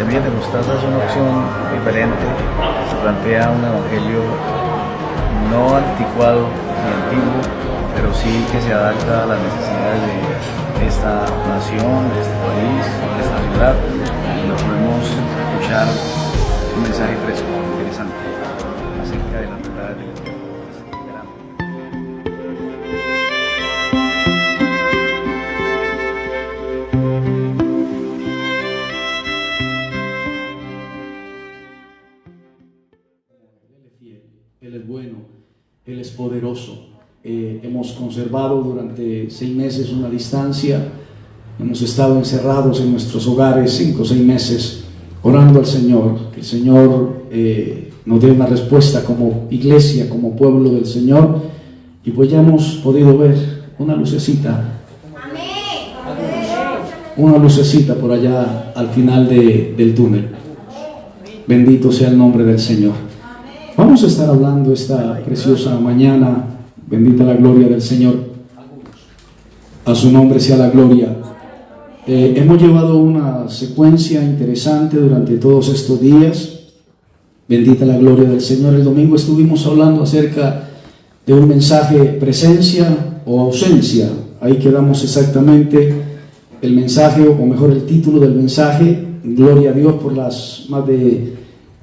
Semillas de Mostaza es una opción diferente, se plantea un evangelio no anticuado ni antiguo, pero sí que se adapta a las necesidades de esta nación, de este país, de esta ciudad, donde podemos escuchar un mensaje fresco, interesante, acerca de las verdades de Dios. Él es bueno, Él es poderoso. Hemos conservado durante 6 meses una distancia, hemos estado encerrados en nuestros hogares 5 o 6 meses orando al Señor, que el Señor nos dé una respuesta como iglesia, como pueblo del Señor, y pues ya hemos podido ver una lucecita, una lucecita por allá al final del túnel. Bendito sea el nombre del Señor. Vamos a estar hablando esta preciosa mañana, bendita la gloria del Señor, a su nombre sea la gloria. Hemos llevado una secuencia interesante durante todos estos días, bendita la gloria del Señor. El domingo estuvimos hablando acerca de un mensaje presencia o ausencia. Ahí quedamos exactamente. El mensaje, o mejor el título del mensaje, gloria a Dios por las más de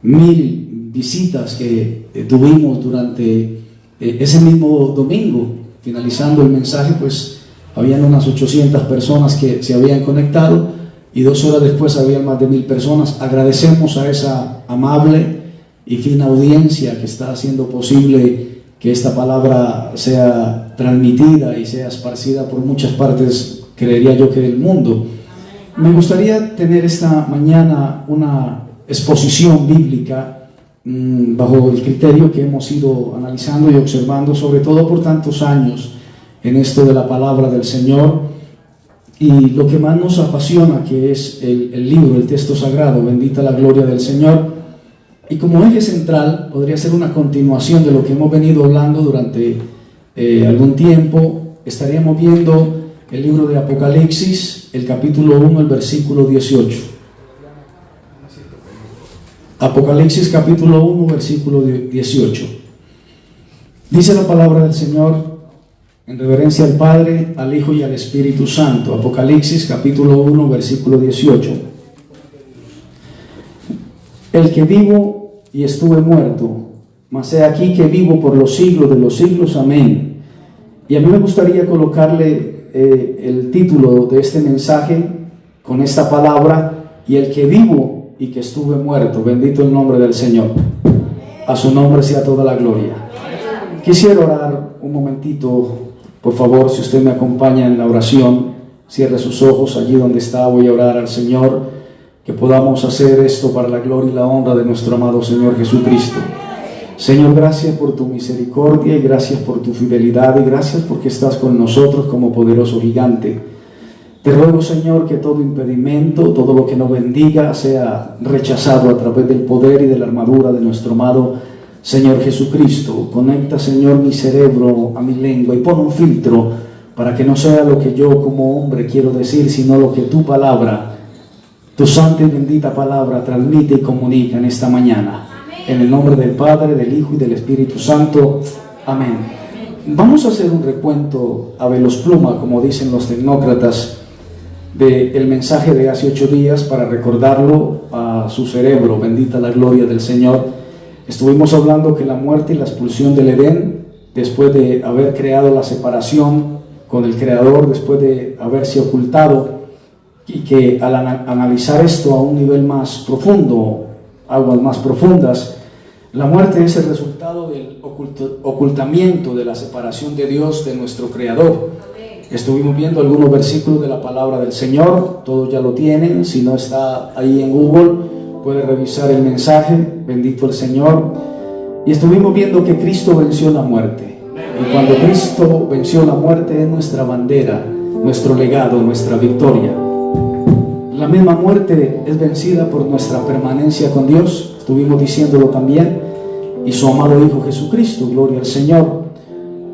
1000 visitas que tuvimos durante ese mismo domingo. Finalizando el mensaje, pues habían unas 800 personas que se habían conectado, y 2 horas después habían más de 1000 personas. Agradecemos a esa amable y fina audiencia que está haciendo posible que esta palabra sea transmitida y sea esparcida por muchas partes, creería yo, que del mundo. Me gustaría tener esta mañana una exposición bíblica bajo el criterio que hemos ido analizando y observando, sobre todo por tantos años en esto de la palabra del Señor, y lo que más nos apasiona, que es el libro, el texto sagrado, bendita la gloria del Señor. Y como eje central podría ser una continuación de lo que hemos venido hablando durante algún tiempo. Estaríamos viendo el libro de Apocalipsis, el capítulo 1, el versículo 18. Apocalipsis capítulo 1, versículo 18. Dice la palabra del Señor, en reverencia al Padre, al Hijo y al Espíritu Santo. Apocalipsis capítulo 1, versículo 18. El que vivo y estuve muerto, mas he aquí que vivo por los siglos de los siglos. Amén. Y a mí me gustaría colocarle el título de este mensaje con esta palabra: y el que vivo y que estuve muerto. Bendito el nombre del Señor. A su nombre sea toda la gloria. Quisiera orar un momentito, por favor, si usted me acompaña en la oración, cierre sus ojos allí donde está. Voy a orar al Señor, que podamos hacer esto para la gloria y la honra de nuestro amado Señor Jesucristo. Señor, gracias por tu misericordia y gracias por tu fidelidad y gracias porque estás con nosotros como poderoso gigante. Te ruego, Señor, que todo impedimento, todo lo que no bendiga, sea rechazado a través del poder y de la armadura de nuestro amado Señor Jesucristo. Conecta, Señor, mi cerebro a mi lengua y pon un filtro para que no sea lo que yo como hombre quiero decir, sino lo que tu palabra, tu santa y bendita palabra, transmite y comunica en esta mañana. En el nombre del Padre, del Hijo y del Espíritu Santo. Amén. Vamos a hacer un recuento a veloz pluma, como dicen los tecnócratas, del mensaje de hace 8 días para recordarlo a su cerebro. Bendita la gloria del Señor. Estuvimos hablando que la muerte y la expulsión del Edén, después de haber creado la separación con el Creador, después de haberse ocultado, y que al analizar esto a un nivel más profundo, aguas más profundas, la muerte es el resultado del ocultamiento de la separación de Dios de nuestro Creador. Estuvimos viendo algunos versículos de la palabra del Señor, todos ya lo tienen. Si no está ahí en Google, puede revisar el mensaje, bendito el Señor. Y estuvimos viendo que Cristo venció la muerte. Y cuando Cristo venció la muerte es nuestra bandera, nuestro legado, nuestra victoria. La misma muerte es vencida por nuestra permanencia con Dios, estuvimos diciéndolo también, y su amado Hijo Jesucristo, gloria al Señor.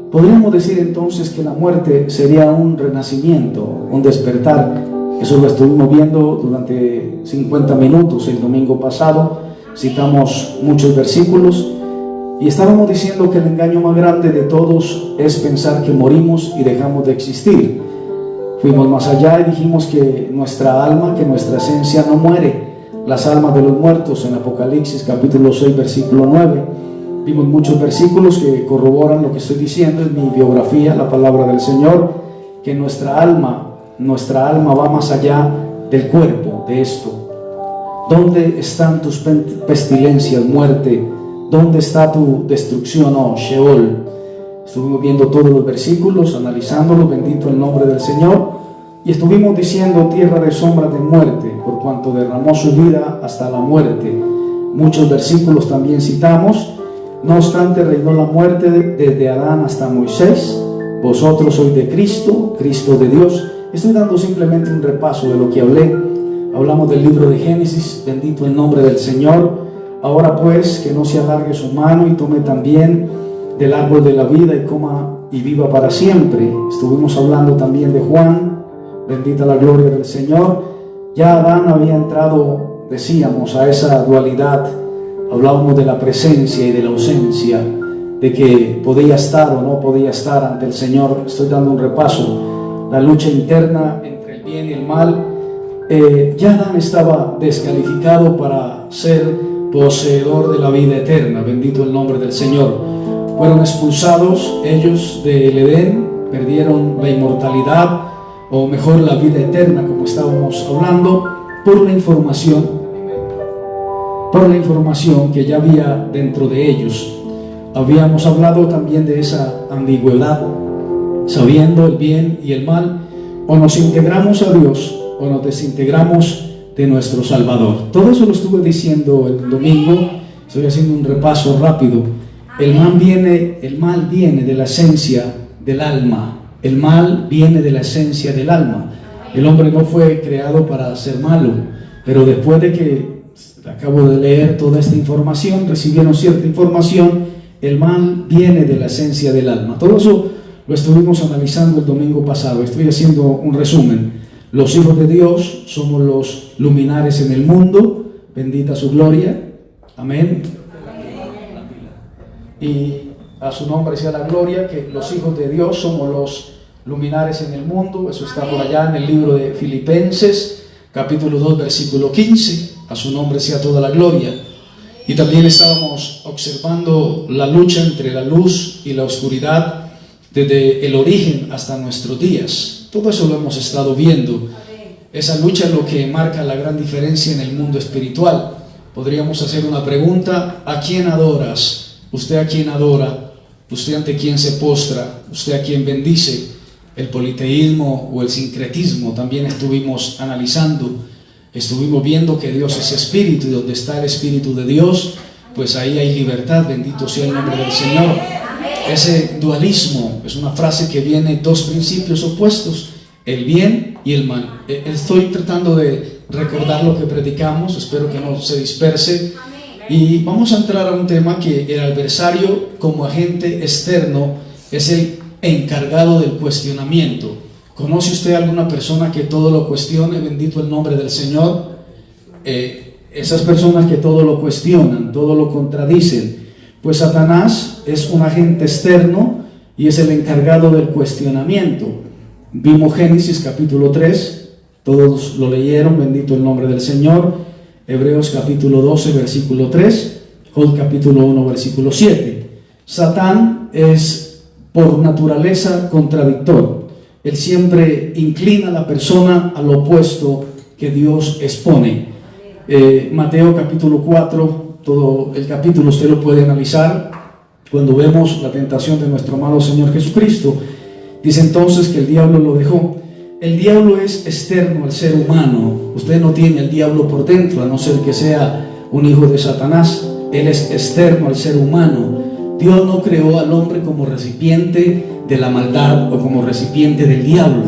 Podríamos decir entonces que la muerte sería un renacimiento, un despertar Eso lo estuvimos viendo durante 50 minutos el domingo pasado. Citamos muchos versículos y estábamos diciendo que el engaño más grande de todos es pensar que morimos y dejamos de existir. Fuimos más allá y dijimos que nuestra alma, que nuestra esencia no muere. Las almas de los muertos en Apocalipsis capítulo 6 versículo 9. Vimos muchos versículos que corroboran lo que estoy diciendo en mi biografía, la palabra del Señor, que nuestra alma va más allá del cuerpo, de esto. ¿Dónde están tus pestilencias, muerte? ¿Dónde está tu destrucción, oh Sheol? Estuvimos viendo todos los versículos, analizándolos, bendito el nombre del Señor, y estuvimos diciendo tierra de sombra de muerte, por cuanto derramó su vida hasta la muerte. Muchos versículos también citamos. No obstante, reinó la muerte desde Adán hasta Moisés. Vosotros sois de Cristo, Cristo de Dios. Estoy dando simplemente un repaso de lo que hablé. Hablamos del libro de Génesis, bendito el nombre del Señor. Ahora pues, que no se alargue su mano y tome también del árbol de la vida y coma y viva para siempre. Estuvimos hablando también de Juan, bendita la gloria del Señor. Ya Adán había entrado, decíamos, a esa dualidad. Hablábamos de la presencia y de la ausencia, de que podía estar o no podía estar ante el Señor. Estoy dando un repaso. La lucha interna entre el bien y el mal. Ya Adán estaba descalificado para ser poseedor de la vida eterna, bendito el nombre del Señor. Fueron expulsados ellos del Edén, perdieron la inmortalidad, o mejor la vida eterna, como estábamos hablando, por la información que ya había dentro de ellos. Habíamos hablado también de esa ambigüedad, sabiendo el bien y el mal, o nos integramos a Dios o nos desintegramos de nuestro Salvador. Todo eso lo estuve diciendo el domingo. Estoy haciendo un repaso rápido. El mal viene de la esencia del alma. El mal viene de la esencia del alma. El hombre no fue creado para ser malo, pero después de que acabo de leer toda esta información, recibieron cierta información, el mal viene de la esencia del alma. Todo eso lo estuvimos analizando el domingo pasado. Estoy haciendo un resumen. Los hijos de Dios somos los luminares en el mundo, bendita su gloria, amén. Y a su nombre sea la gloria, que los hijos de Dios somos los luminares en el mundo. Eso está por allá en el libro de Filipenses, capítulo 2, versículo 15. A su nombre sea toda la gloria. Y también estábamos observando la lucha entre la luz y la oscuridad desde el origen hasta nuestros días. Todo eso lo hemos estado viendo. Esa lucha es lo que marca la gran diferencia en el mundo espiritual. Podríamos hacer una pregunta: ¿a quién adoras? ¿Usted a quién adora? ¿Usted ante quién se postra? ¿Usted a quién bendice? El politeísmo o el sincretismo también estuvimos analizando. Estuvimos viendo que Dios es espíritu, y donde está el espíritu de Dios, pues ahí hay libertad, bendito sea el nombre del Señor. Ese dualismo es una frase que viene dos principios opuestos, el bien y el mal. Estoy tratando de recordar lo que predicamos, espero que no se disperse. Y vamos a entrar a un tema que el adversario, como agente externo, es el encargado del cuestionamiento. ¿Conoce usted alguna persona que todo lo cuestione? Bendito el nombre del Señor. Esas personas que todo lo cuestionan, todo lo contradicen, pues Satanás es un agente externo y es el encargado del cuestionamiento. Vimos Génesis capítulo 3, todos lo leyeron, bendito el nombre del Señor. Hebreos capítulo 12, versículo 3, Job capítulo 1, versículo 7. Satán es por naturaleza contradictor. Él siempre inclina a la persona al opuesto que Dios expone. Mateo capítulo 4, todo el capítulo usted lo puede analizar cuando vemos la tentación de nuestro amado Señor Jesucristo. Dice entonces que el diablo lo dejó. El diablo es externo al ser humano. Usted no tiene al diablo por dentro, a no ser que sea un hijo de Satanás. Él es externo al ser humano. Dios no creó al hombre como recipiente de la maldad o como recipiente del diablo.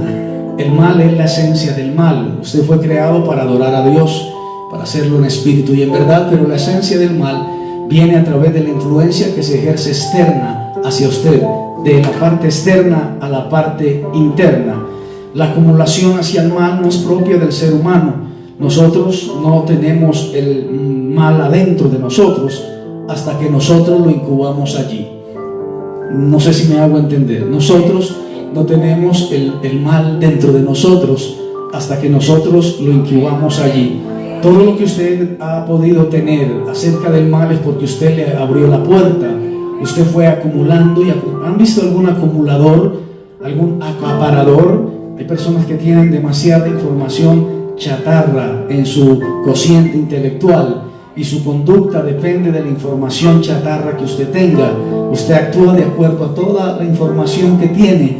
El mal es la esencia del mal. Usted fue creado para adorar a Dios, para hacerlo en espíritu y en verdad, pero la esencia del mal viene a través de la influencia que se ejerce externa hacia usted, de la parte externa a la parte interna. La acumulación hacia el mal no es propia del ser humano. Nosotros no tenemos el mal adentro de nosotros hasta que nosotros lo incubamos allí. No sé si me hago entender. Nosotros no tenemos el mal dentro de nosotros hasta que nosotros lo incubamos allí. Todo lo que usted ha podido tener acerca del mal es porque usted le abrió la puerta. Usted fue acumulando y ¿han visto algún acumulador, algún acaparador? Hay personas que tienen demasiada información chatarra en su cociente intelectual y su conducta depende de la información chatarra que usted tenga. Usted actúa de acuerdo a toda la información que tiene.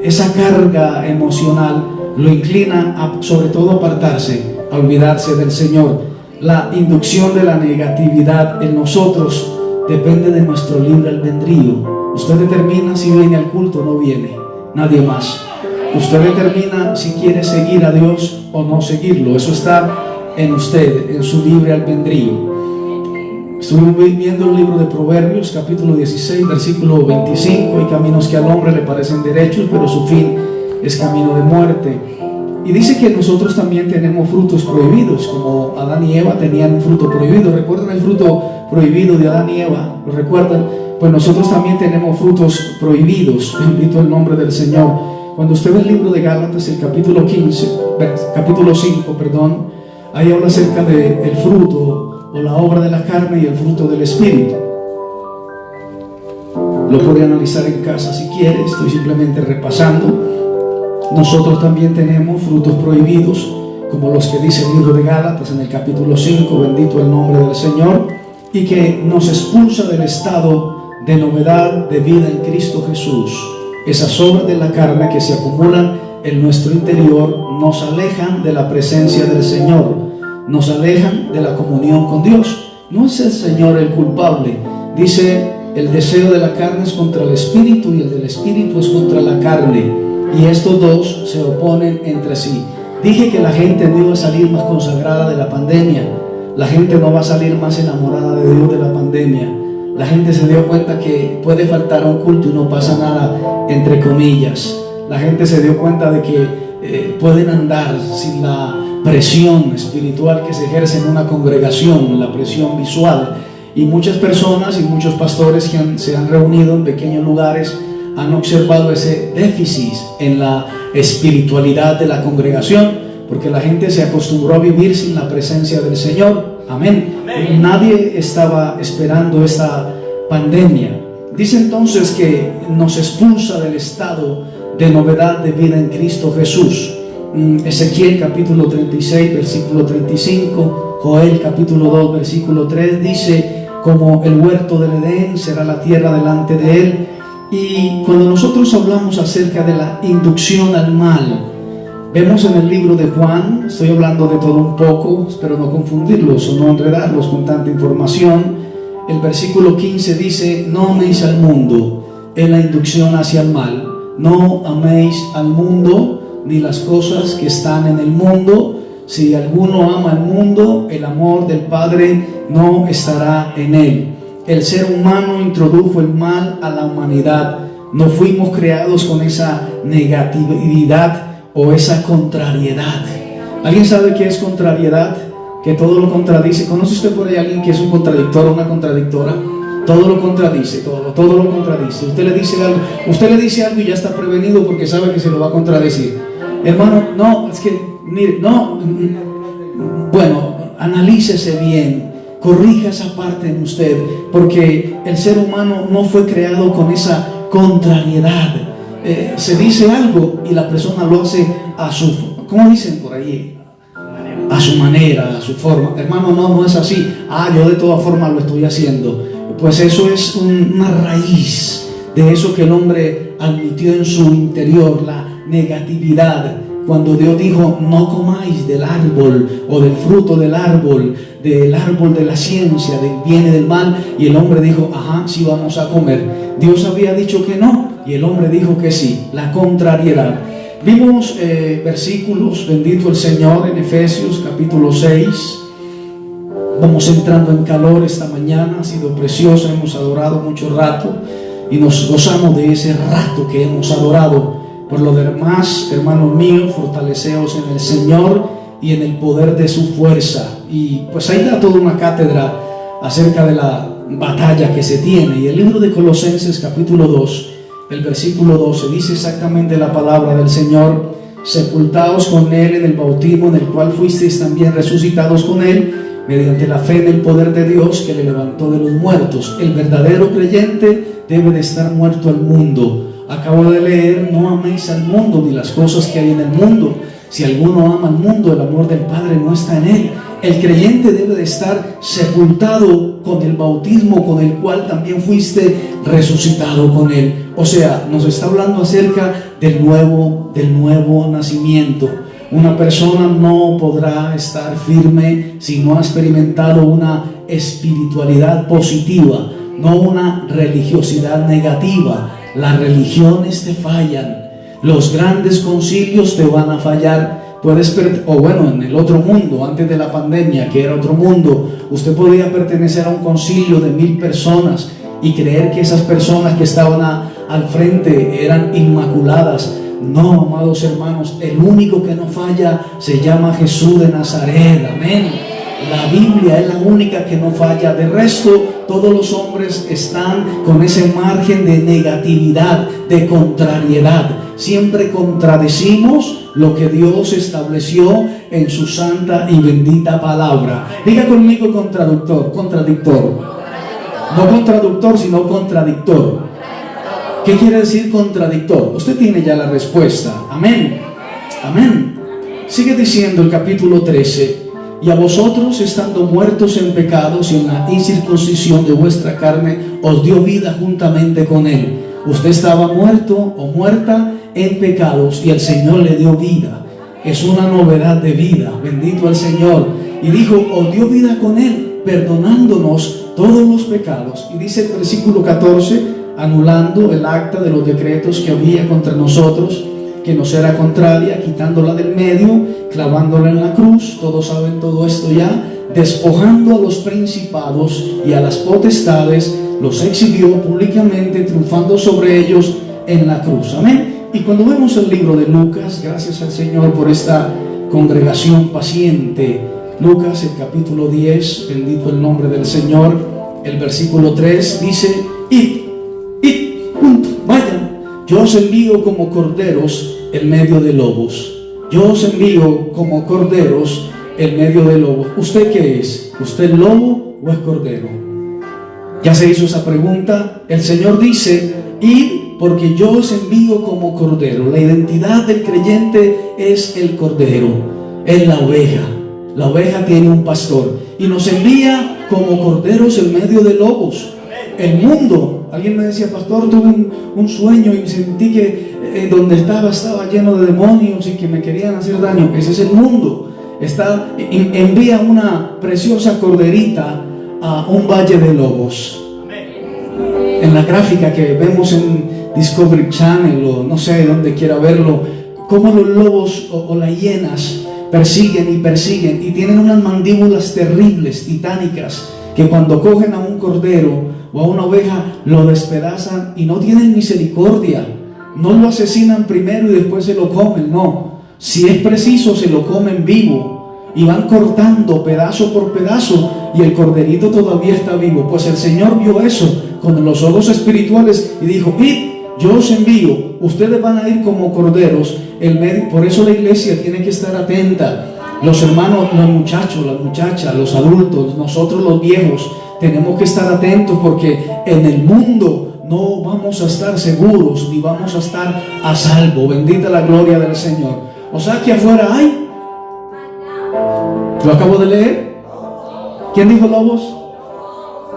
Esa carga emocional lo inclina a, sobre todo, apartarse, a olvidarse del Señor. La inducción de la negatividad en nosotros depende de nuestro libre albedrío. Usted determina si viene al culto o no viene, nadie más. Usted determina si quiere seguir a Dios o no seguirlo. Eso está en usted, en su libre albedrío. Estuvimos viendo el libro de Proverbios, capítulo 16, versículo 25. Hay caminos que al hombre le parecen derechos, pero su fin es camino de muerte. Y dice que nosotros también tenemos frutos prohibidos, como Adán y Eva tenían un fruto prohibido. ¿Recuerdan el fruto prohibido de Adán y Eva? ¿Lo recuerdan? Pues nosotros también tenemos frutos prohibidos. Bendito el nombre del Señor. Cuando usted ve el libro de Gálatas, el capítulo 5, ahí habla acerca del fruto o la obra de la carne y el fruto del Espíritu. Lo puede analizar en casa si quiere, estoy simplemente repasando. Nosotros también tenemos frutos prohibidos, como los que dice el libro de Gálatas en el capítulo 5, bendito el nombre del Señor, y que nos expulsa del estado de novedad de vida en Cristo Jesús. Esas obras de la carne que se acumulan en nuestro interior nos alejan de la presencia del Señor, nos alejan de la comunión con Dios. No es el Señor el culpable. Dice, el deseo de la carne es contra el Espíritu y el del Espíritu es contra la carne. Y estos dos se oponen entre sí. Dije que la gente no iba a salir más consagrada de la pandemia. La gente no va a salir más enamorada de Dios de la pandemia. La gente se dio cuenta que puede faltar a un culto y no pasa nada, entre comillas. La gente se dio cuenta de que pueden andar sin la presión espiritual que se ejerce en una congregación, la presión visual. Y muchas personas y muchos pastores que se han reunido en pequeños lugares han observado ese déficit en la espiritualidad de la congregación, porque la gente se acostumbró a vivir sin la presencia del Señor. Amén. Nadie estaba esperando esta pandemia. Dice entonces que nos expulsa del estado de novedad de vida en Cristo Jesús. Ezequiel capítulo 36, versículo 35, Joel capítulo 2, versículo 3 dice, como el huerto del Edén será la tierra delante de él. Y cuando nosotros hablamos acerca de la inducción al mal, vemos en el libro de Juan, estoy hablando de todo un poco, espero no confundirlos o no enredarlos con tanta información. El versículo 15 dice, no améis al mundo, es la inducción hacia el mal. No améis al mundo ni las cosas que están en el mundo. Si alguno ama al mundo, el amor del Padre no estará en él. El ser humano introdujo el mal a la humanidad. No fuimos creados con esa negatividad o esa contrariedad. ¿Alguien sabe qué es contrariedad? Que todo lo contradice. ¿Conoce usted por ahí a alguien que es un contradictor o una contradictora? Todo lo contradice, todo lo contradice. Usted le dice algo y ya está prevenido porque sabe que se lo va a contradecir. Hermano, no, es que, mire, no. Bueno, analícese bien. Corrija esa parte en usted, porque el ser humano no fue creado con esa contrariedad. Se dice algo y la persona lo hace a su, ¿cómo dicen por ahí? A su manera, a su forma. Hermano, no es así. Yo de todas formas lo estoy haciendo. Pues eso es una raíz de eso que el hombre admitió en su interior, la negatividad. Cuando Dios dijo, no comáis del árbol o del fruto del árbol de la ciencia, del bien y del mal, y el hombre dijo, sí vamos a comer. Dios había dicho que no, y el hombre dijo que sí, la contrariedad. Vimos versículos, bendito el Señor, en Efesios capítulo 6. Vamos entrando en calor esta mañana, ha sido precioso, hemos adorado mucho rato y nos gozamos de ese rato que hemos adorado. Por lo demás, hermanos míos, fortaleceos en el Señor y en el poder de su fuerza. Y pues ahí da toda una cátedra acerca de la batalla que se tiene. Y el libro de Colosenses capítulo 2, el versículo 12, dice exactamente la palabra del Señor: sepultaos con Él en el bautismo en el cual fuisteis también resucitados con Él, mediante la fe en el poder de Dios que le levantó de los muertos. El verdadero creyente debe de estar muerto al mundo. Acabo de leer: no améis al mundo ni las cosas que hay en el mundo. Si alguno ama al mundo, el amor del Padre no está en él. El creyente debe de estar sepultado con el bautismo con el cual también fuiste resucitado con él. O sea, nos está hablando acerca del nuevo nacimiento. Una persona no podrá estar firme si no ha experimentado una espiritualidad positiva, no una religiosidad negativa. Las religiones te fallan, los grandes concilios te van a fallar. En el otro mundo, antes de la pandemia, que era otro mundo, usted podía pertenecer a un concilio de 1000 personas y creer que esas personas que estaban al frente eran inmaculadas. No, amados hermanos, el único que no falla se llama Jesús de Nazaret. Amén. La Biblia es la única que no falla. De resto, todos los hombres están con ese margen de negatividad, de contrariedad. Siempre contradecimos lo que Dios estableció en su santa y bendita palabra. Diga conmigo: contradictor. No contradictor, sino contradictor. ¿Qué quiere decir contradictor? Usted tiene ya la respuesta. Amén. Amén. Sigue diciendo el capítulo 13: y a vosotros, estando muertos en pecados y en la incircuncisión de vuestra carne, os dio vida juntamente con Él. Usted estaba muerto o muerta en pecados y el Señor le dio vida. Es una novedad de vida. Bendito el Señor. Y dijo: os dio vida con Él, perdonándonos todos los pecados. Y dice el versículo 14: anulando el acta de los decretos que había contra nosotros, que nos era contraria, quitándola del medio, clavándola en la cruz. Todos saben todo esto ya. Despojando a los principados y a las potestades, los exhibió públicamente, triunfando sobre ellos en la cruz. Amén. Y cuando vemos el libro de Lucas, gracias al Señor por esta congregación paciente, Lucas, el capítulo 10, bendito el nombre del Señor, el versículo 3 dice: id, vayan, yo os envío como corderos en medio de lobos. Yo os envío como corderos en medio de lobos. ¿Usted qué es? ¿Usted es lobo o es cordero? ¿Ya se hizo esa pregunta? El Señor dice: id, porque yo os envío como cordero. La identidad del creyente es el cordero, es la oveja. La oveja tiene un pastor y nos envía como corderos en medio de lobos. El mundo, alguien me decía: pastor, tuve un sueño y sentí que donde estaba lleno de demonios y que me querían hacer daño. Ese es el mundo. Envía una preciosa corderita a un valle de lobos. En la gráfica que vemos en Discovery Channel o no sé dónde quiera verlo, cómo los lobos o las hienas persiguen y tienen unas mandíbulas terribles, titánicas, que cuando cogen a un cordero o a una oveja lo despedazan y no tienen misericordia. No lo asesinan primero y después se lo comen, no. Si es preciso, se lo comen vivo y van cortando pedazo por pedazo y el corderito todavía está vivo. Pues el Señor vio eso con los ojos espirituales y dijo: id, yo os envío. Ustedes van a ir como corderos en medio. Por eso la iglesia tiene que estar atenta. Los hermanos, los muchachos, las muchachas, los adultos, nosotros los viejos, tenemos que estar atentos, porque en el mundo no vamos a estar seguros ni vamos a estar a salvo. Bendita la gloria del Señor. O sea que afuera hay. ¿Lo acabo de leer? ¿Quién dijo lobos?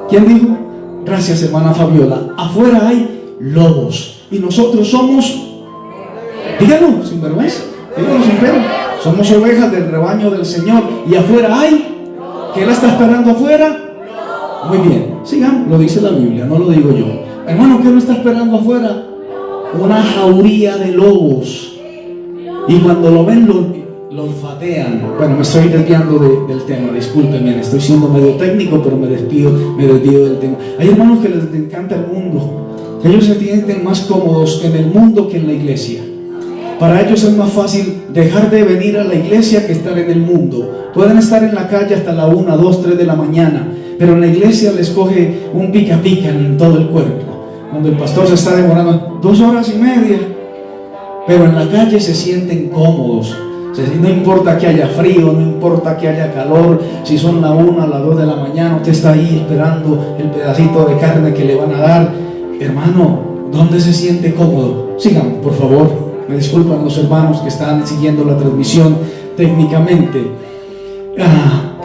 ¿Quién dijo? Gracias, hermana Fabiola. Afuera hay lobos y nosotros somos, díganlo sin vergüenza, díganlo sin pena, somos ovejas del rebaño del Señor. Y afuera hay, ¿qué la está esperando afuera? Muy bien, sigamos, lo dice la Biblia, no lo digo yo. Hermano, ¿qué lo está esperando afuera? Una jauría de lobos. Y cuando lo ven, lo olfatean. Bueno, me estoy desviando del tema, discúlpenme, estoy siendo medio técnico, pero me desvío del tema. Hay hermanos que les encanta el mundo. Ellos se sienten más cómodos en el mundo que en la iglesia. Para ellos es más fácil dejar de venir a la iglesia que estar en el mundo. Pueden estar en la calle hasta la 1, 2, 3 de la mañana, pero en la iglesia les coge un pica pica en todo el cuerpo. Cuando el pastor se está demorando 2 horas y media, pero en la calle se sienten cómodos. No importa que haya frío, no importa que haya calor, si son la 1, las 2 de la mañana, usted está ahí esperando el pedacito de carne que le van a dar. Hermano, ¿dónde se siente cómodo? Sigan, por favor. Me disculpan los hermanos que están siguiendo la transmisión técnicamente.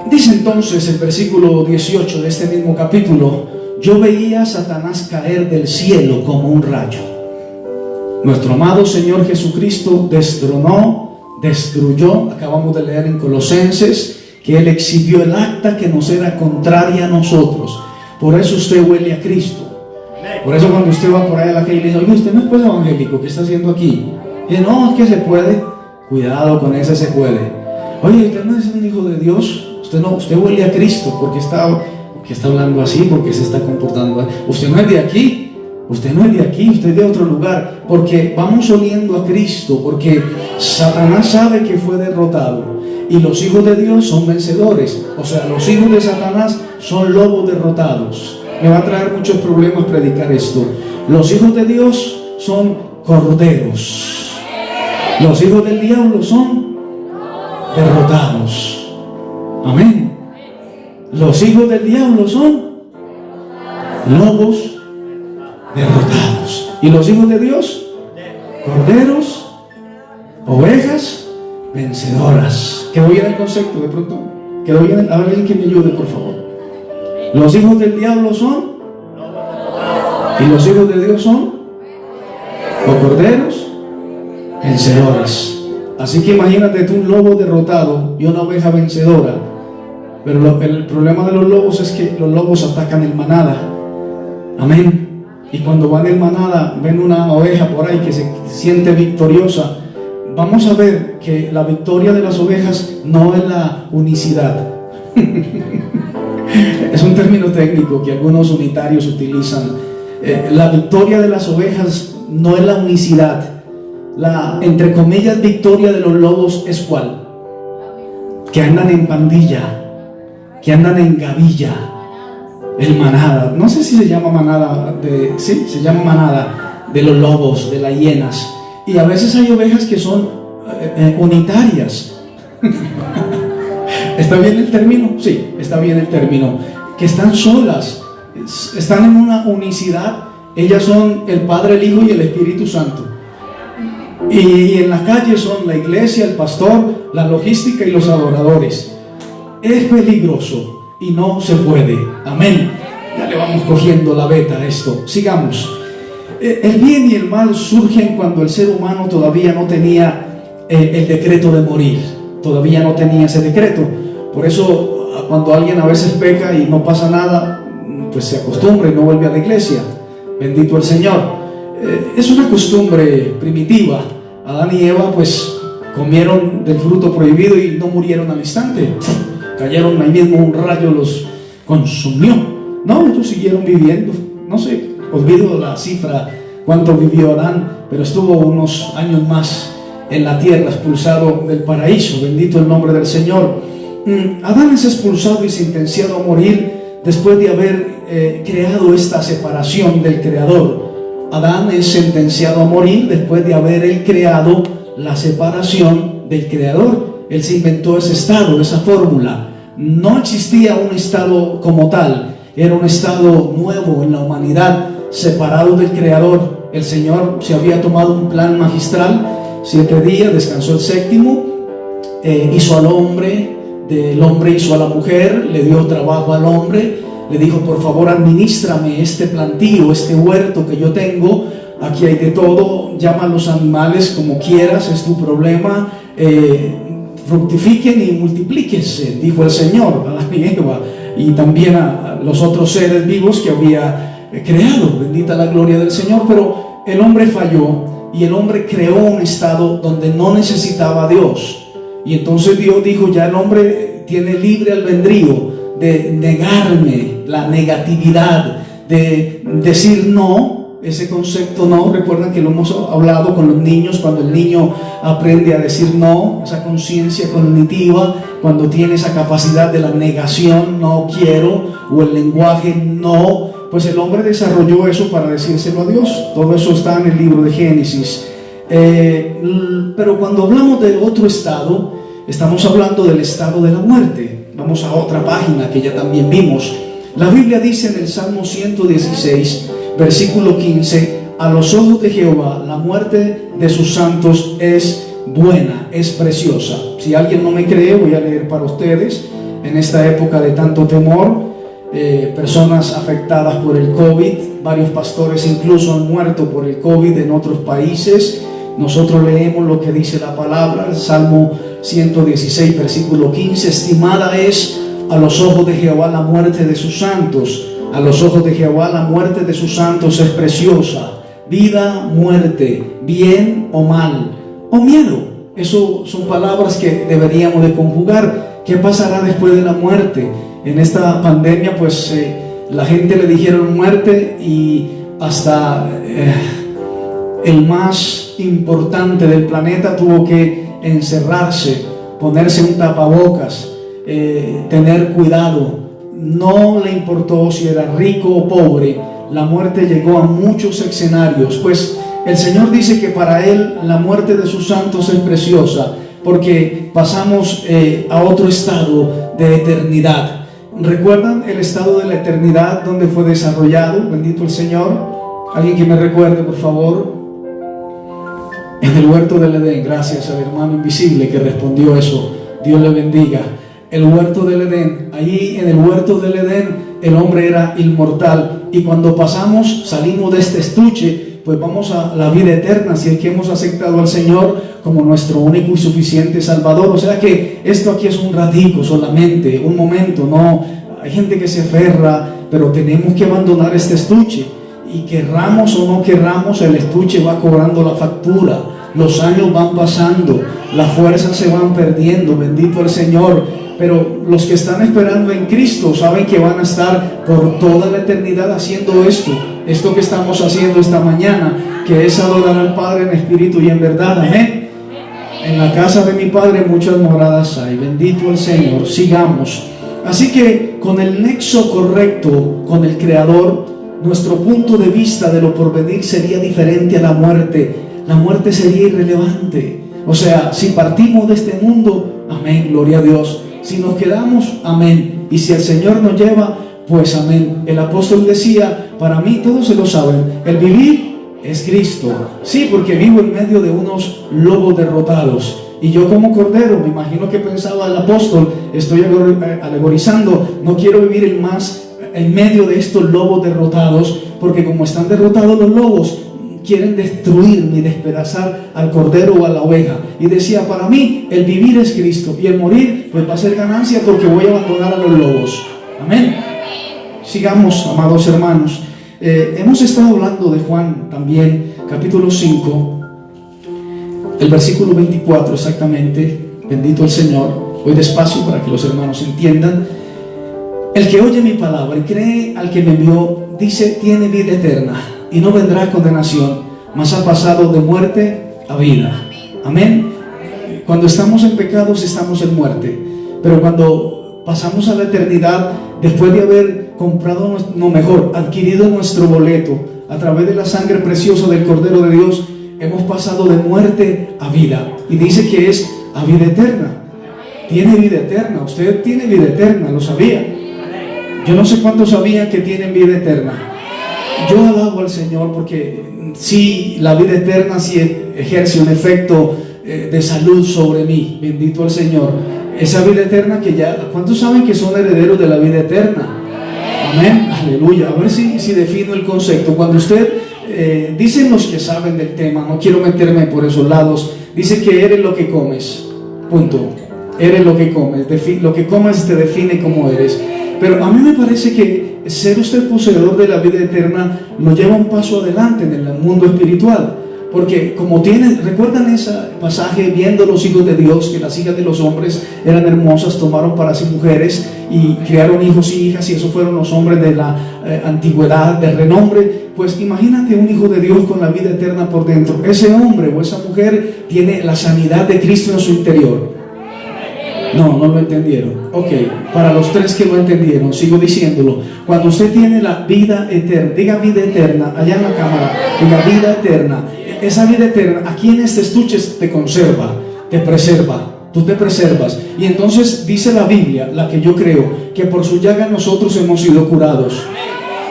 Dice entonces el versículo 18 de este mismo capítulo: yo veía a Satanás caer del cielo como un rayo. Nuestro amado Señor Jesucristo destruyó, acabamos de leer en Colosenses, que Él exhibió el acta que nos era contraria a nosotros. Por eso usted huele a Cristo. Por eso cuando usted va por ahí a la calle y le dice: oye, usted no es pues evangélico, ¿qué está haciendo aquí? Y no, es que se puede. Cuidado con ese se puede. Oye, usted no es un hijo de Dios. Usted huele a Cristo porque está hablando así, porque se está comportando así. Usted no es de aquí. Usted no es de aquí, usted es de otro lugar. Porque vamos oliendo a Cristo, porque Satanás sabe que fue derrotado y los hijos de Dios son vencedores. O sea, los hijos de Satanás son lobos derrotados. Me va a traer muchos problemas predicar esto. Los hijos de Dios son corderos. Los hijos del diablo son derrotados. Amén. Los hijos del diablo son lobos derrotados. ¿Y los hijos de Dios? Corderos, ovejas vencedoras. ¿Quedó bien el concepto de pronto? ¿Quedó bien? A ver, alguien que me ayude, por favor. Los hijos del diablo son, y los hijos de Dios son, o corderos vencedores. Así que imagínate tú un lobo derrotado y una oveja vencedora. Pero el problema de los lobos es que los lobos atacan en manada. Amén. Y cuando van en manada, ven una oveja por ahí que se siente victoriosa. Vamos a ver que la victoria de las ovejas no es la unicidad. Es un término técnico que algunos unitarios utilizan. La victoria de las ovejas no es la unicidad. La, entre comillas, victoria de los lobos es ¿cuál? Que andan en pandilla, que andan en gavilla, el manada. No sé si se llama manada, sí, se llama manada de los lobos, de las hienas. Y a veces hay ovejas que son unitarias. ¿Está bien el término? Sí, está bien el término. Que están solas, están en una unicidad. Ellas son el Padre, el Hijo y el Espíritu Santo. Y en la calle son la iglesia, el pastor, la logística y los adoradores. Es peligroso y no se puede. Amén. Ya le vamos cogiendo la veta a esto. Sigamos. El bien y el mal surgen cuando el ser humano todavía no tenía el decreto de morir. Todavía no tenía ese decreto. Por eso cuando alguien a veces peca y no pasa nada, pues se acostumbra y no vuelve a la iglesia. Bendito el Señor. Es una costumbre primitiva. Adán y Eva pues comieron del fruto prohibido y no murieron al instante. Cayeron ahí mismo, un rayo los consumió. No, ellos siguieron viviendo. No sé, olvido la cifra cuánto vivió Adán, pero estuvo unos años más en la tierra, expulsado del paraíso. Bendito el nombre del Señor. Adán es expulsado y sentenciado a morir después de haber creado esta separación del Creador. Adán es sentenciado a morir después de haber él creado la separación del Creador. Él se inventó ese estado, esa fórmula. No existía un estado como tal, era un estado nuevo en la humanidad, separado del Creador. El Señor se había tomado un plan magistral, 7 días, descansó el séptimo, hizo al hombre, del hombre hizo a la mujer, le dio trabajo al hombre. Le dijo: por favor, administrame este plantío, este huerto que yo tengo. Aquí hay de todo. Llama a los animales como quieras, es tu problema. Fructifiquen y multiplíquense, dijo el Señor a Adán y Eva, y también a los otros seres vivos que había creado. Bendita la gloria del Señor. Pero el hombre falló y el hombre creó un estado donde no necesitaba a Dios. Y entonces Dios dijo: ya el hombre tiene libre albedrío de negarme, la negatividad, de decir no ese concepto no. Recuerdan que lo hemos hablado con los niños, cuando el niño aprende a decir no, esa conciencia cognitiva, cuando tiene esa capacidad de la negación, no quiero, o el lenguaje no, pues el hombre desarrolló eso para decírselo a Dios. Todo eso está en el libro de Génesis. Pero cuando hablamos de otro estado, estamos hablando del estado de la muerte. Vamos a otra página que ya también vimos. La Biblia dice en el Salmo 116, versículo 15: a los ojos de Jehová la muerte de sus santos es buena, es preciosa. Si alguien no me cree, voy a leer para ustedes. En esta época de tanto temor, personas afectadas por el COVID, varios pastores incluso han muerto por el COVID en otros países. Nosotros leemos lo que dice la palabra, el Salmo 116, versículo 15: estimada es a los ojos de Jehová la muerte de sus santos. A los ojos de Jehová la muerte de sus santos es preciosa. Vida, muerte, bien o mal, o miedo. Eso son palabras que deberíamos de conjugar. ¿Qué pasará después de la muerte? En esta pandemia, pues la gente le dijeron muerte, y hasta el más importante del planeta tuvo que encerrarse, ponerse un tapabocas, tener cuidado. No le importó si era rico o pobre. La muerte llegó a muchos escenarios. Pues el Señor dice que para Él la muerte de sus santos es preciosa, porque pasamos a otro estado de eternidad. ¿Recuerdan el estado de la eternidad donde fue desarrollado? Bendito el Señor. Alguien que me recuerde, por favor. En el huerto del Edén. Gracias al hermano invisible que respondió eso. Dios le bendiga. El huerto del Edén. Allí en el huerto del Edén el hombre era inmortal, y cuando salimos de este estuche, pues vamos a la vida eterna, si es que hemos aceptado al Señor como nuestro único y suficiente Salvador. O sea que esto aquí es un ratico solamente, un momento. No, hay gente que se aferra, pero tenemos que abandonar este estuche, y querramos o no querramos, el estuche va cobrando la factura. Los años van pasando, las fuerzas se van perdiendo, bendito el Señor. Pero los que están esperando en Cristo saben que van a estar por toda la eternidad haciendo esto que estamos haciendo esta mañana, que es adorar al Padre en espíritu y en verdad. Amén. En la casa de mi Padre muchas moradas hay. Bendito el Señor. Sigamos. Así que con el nexo correcto con el Creador, nuestro punto de vista de lo porvenir sería diferente a la muerte. La muerte sería irrelevante. O sea, si partimos de este mundo, amén, gloria a Dios. Si nos quedamos, amén. Y si el Señor nos lleva, pues amén. El apóstol decía, para mí, todos se lo saben, el vivir es Cristo. Sí, porque vivo en medio de unos lobos derrotados, y yo como cordero, me imagino que pensaba el apóstol, estoy alegorizando, no quiero vivir en medio de estos lobos derrotados, porque como están derrotados los lobos, quieren destruirme y despedazar al cordero o a la oveja. Y decía, para mí el vivir es Cristo, y el morir pues va a ser ganancia, porque voy a abandonar a los lobos. Amén. Sigamos, amados hermanos. Hemos estado hablando de Juan también, capítulo 5, el versículo 24 exactamente. Bendito el Señor. Voy despacio para que los hermanos entiendan. El que oye mi palabra y cree al que me envió, dice, tiene vida eterna, y no vendrá a condenación, mas ha pasado de muerte a vida. Amén. Cuando estamos en pecados estamos en muerte, pero cuando pasamos a la eternidad, después de haber comprado, adquirido nuestro boleto a través de la sangre preciosa del Cordero de Dios, hemos pasado de muerte a vida, y dice que es a vida eterna. Tiene vida eterna. Usted tiene vida eterna, ¿lo sabía? Yo no sé cuántos sabían que tienen vida eterna. Yo alabo al Señor, porque sí, la vida eterna sí ejerce un efecto de salud sobre mí. Bendito el Señor. Esa vida eterna que ya, ¿cuántos saben que son herederos de la vida eterna? Amén, aleluya. A ver si defino el concepto. Cuando usted, dicen los que saben del tema, no quiero meterme por esos lados, dice que eres lo que comes, punto. Eres lo que comes, lo que comes te define como eres. Pero a mí me parece que ser usted poseedor de la vida eterna lo lleva un paso adelante en el mundo espiritual, Porque como tienen, ¿recuerdan ese pasaje? Viendo los hijos de Dios, que las hijas de los hombres eran hermosas, tomaron para sí mujeres y crearon hijos y hijas, y esos fueron los hombres de la antigüedad, de renombre. Pues imagínate un hijo de Dios con la vida eterna por dentro. Ese hombre o esa mujer tiene la sanidad de Cristo en su interior. No lo entendieron. Ok, para los tres que lo entendieron, sigo diciéndolo. Cuando usted tiene la vida eterna, diga vida eterna, allá en la cámara, diga vida eterna. Esa vida eterna, aquí en este estuche te conserva, te preserva. Tú te preservas. Y entonces dice la Biblia, la que yo creo, que por su llaga nosotros hemos sido curados.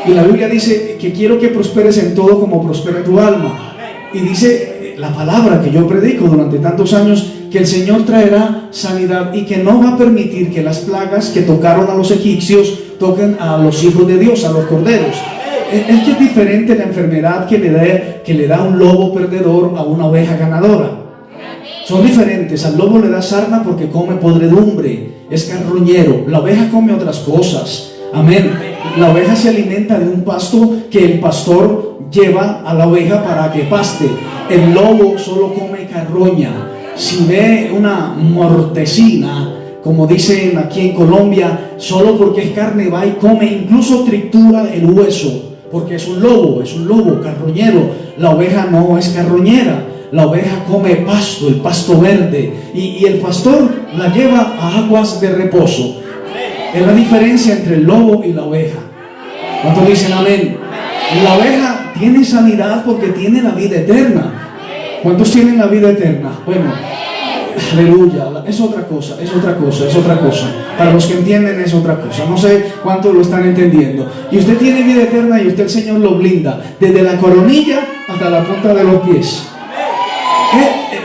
Y la Biblia dice que quiero que prosperes en todo como prospera tu alma. Y dice la palabra que yo predico durante tantos años, que el Señor traerá sanidad y que no va a permitir que las plagas que tocaron a los egipcios toquen a los hijos de Dios, a los corderos. Es que es diferente la enfermedad que le da un lobo perdedor a una oveja ganadora. Son diferentes. Al lobo le da sarna porque come podredumbre, es carroñero. La oveja come otras cosas. Amén. La oveja se alimenta de un pasto que el pastor lleva a la oveja para que paste. El lobo solo come carroña. Si ve una mortecina, como dicen aquí en Colombia, solo porque es carne va y come, incluso tritura el hueso, porque es un lobo carroñero. La oveja no es carroñera. La oveja come pasto, el pasto verde, y el pastor la lleva a aguas de reposo. Es la diferencia entre el lobo y la oveja. ¿Cuántos dicen amén? La oveja tiene sanidad porque tiene la vida eterna. ¿Cuántos tienen la vida eterna? Bueno, aleluya, es otra cosa. Para los que entienden es otra cosa. No sé cuántos lo están entendiendo. Y usted tiene vida eterna y usted, el Señor, lo blinda desde la coronilla hasta la punta de los pies.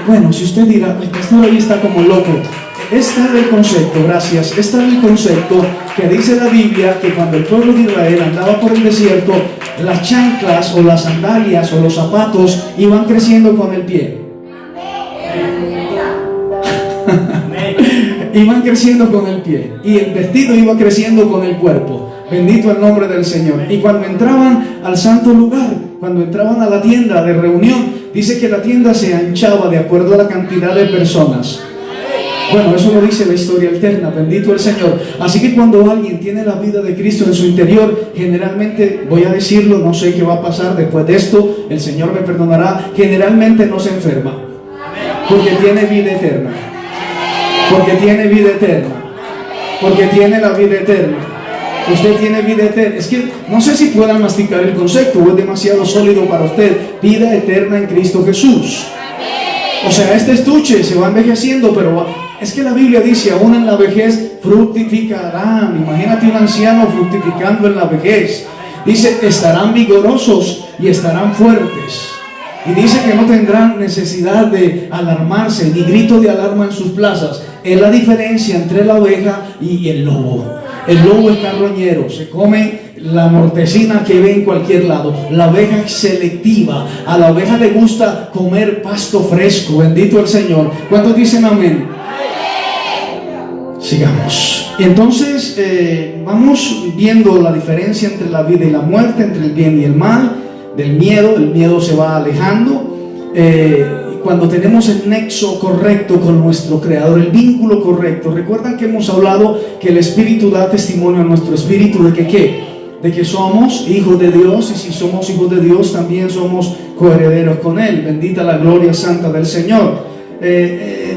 Bueno, si usted dirá, el pastor ahí está como loco. Está el concepto, gracias, está el concepto que dice la Biblia que cuando el pueblo de Israel andaba por el desierto, las chanclas o las sandalias o los zapatos iban creciendo con el pie. Iban creciendo con el pie y el vestido iba creciendo con el cuerpo. Bendito el nombre del Señor. Y cuando entraban al santo lugar, cuando entraban a la tienda de reunión, dice que la tienda se anchaba de acuerdo a la cantidad de personas. Bueno, eso lo dice la historia alterna, bendito el Señor. Así que cuando alguien tiene la vida de Cristo en su interior, generalmente, voy a decirlo, no sé qué va a pasar después de esto, el Señor me perdonará, generalmente no se enferma, porque tiene vida eterna. Porque tiene vida eterna. Porque tiene la vida eterna. Usted tiene vida eterna. Es que no sé si puedan masticar el concepto o es demasiado sólido para usted. Vida eterna en Cristo Jesús. O sea, este estuche se va envejeciendo, pero es que la Biblia dice, aún en la vejez fructificarán. Imagínate un anciano fructificando en la vejez. Dice, estarán vigorosos y estarán fuertes. Y dice que no tendrán necesidad de alarmarse, ni grito de alarma en sus plazas. Es la diferencia entre la oveja y el lobo. El lobo es carroñero, se come la mortecina que ve en cualquier lado. La oveja es selectiva. A la oveja le gusta comer pasto fresco. Bendito el Señor. ¿Cuántos dicen amén? Sigamos. Entonces vamos viendo la diferencia entre la vida y la muerte, entre el bien y el mal. Del miedo, el miedo se va alejando. Cuando tenemos el nexo correcto con nuestro Creador, el vínculo correcto. Recuerdan que hemos hablado que el Espíritu da testimonio a nuestro espíritu de que ¿qué? De que somos hijos de Dios, y si somos hijos de Dios también somos coherederos con Él. Bendita la gloria santa del Señor.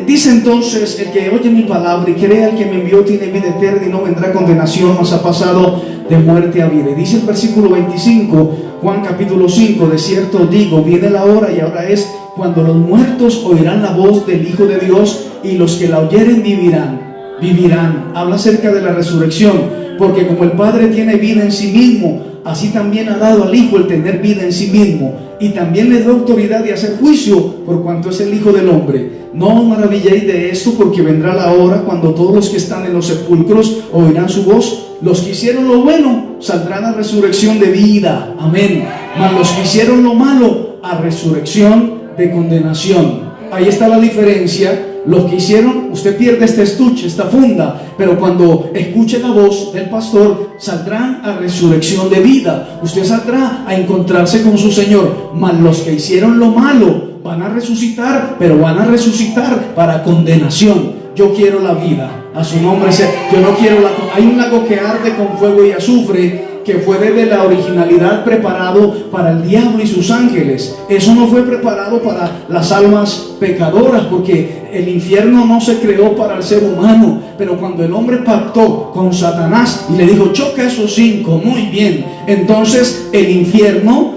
Dice entonces, el que oye mi palabra y crea el que me envió tiene vida eterna y no vendrá condenación, mas ha pasado de muerte a vida. Y dice el versículo 25, Juan capítulo 5, de cierto digo, viene la hora y ahora es cuando los muertos oirán la voz del Hijo de Dios y los que la oyeren vivirán. Habla acerca de la resurrección. Porque como el Padre tiene vida en sí mismo, así también ha dado al Hijo el tener vida en sí mismo, y también le da autoridad de hacer juicio por cuanto es el Hijo del Hombre. No os maravilléis de esto, porque vendrá la hora cuando todos los que están en los sepulcros oirán su voz. Los que hicieron lo bueno saldrán a resurrección de vida, amén. Mas los que hicieron lo malo a resurrección de condenación. Ahí está la diferencia los que hicieron, usted pierde este estuche, esta funda, pero cuando escuche la voz del pastor, saldrán a resurrección de vida. Usted saldrá a encontrarse con su Señor. Mas los que hicieron lo malo van a resucitar, pero van a resucitar para condenación. Yo quiero la vida, a su nombre sea. Yo no quiero hay un lago que arde con fuego y azufre, que fue desde la originalidad preparado para el diablo y sus ángeles. Eso no fue preparado para las almas pecadoras, porque el infierno no se creó para el ser humano. Pero cuando el hombre pactó con Satanás y le dijo, choca esos 5, muy bien, entonces el infierno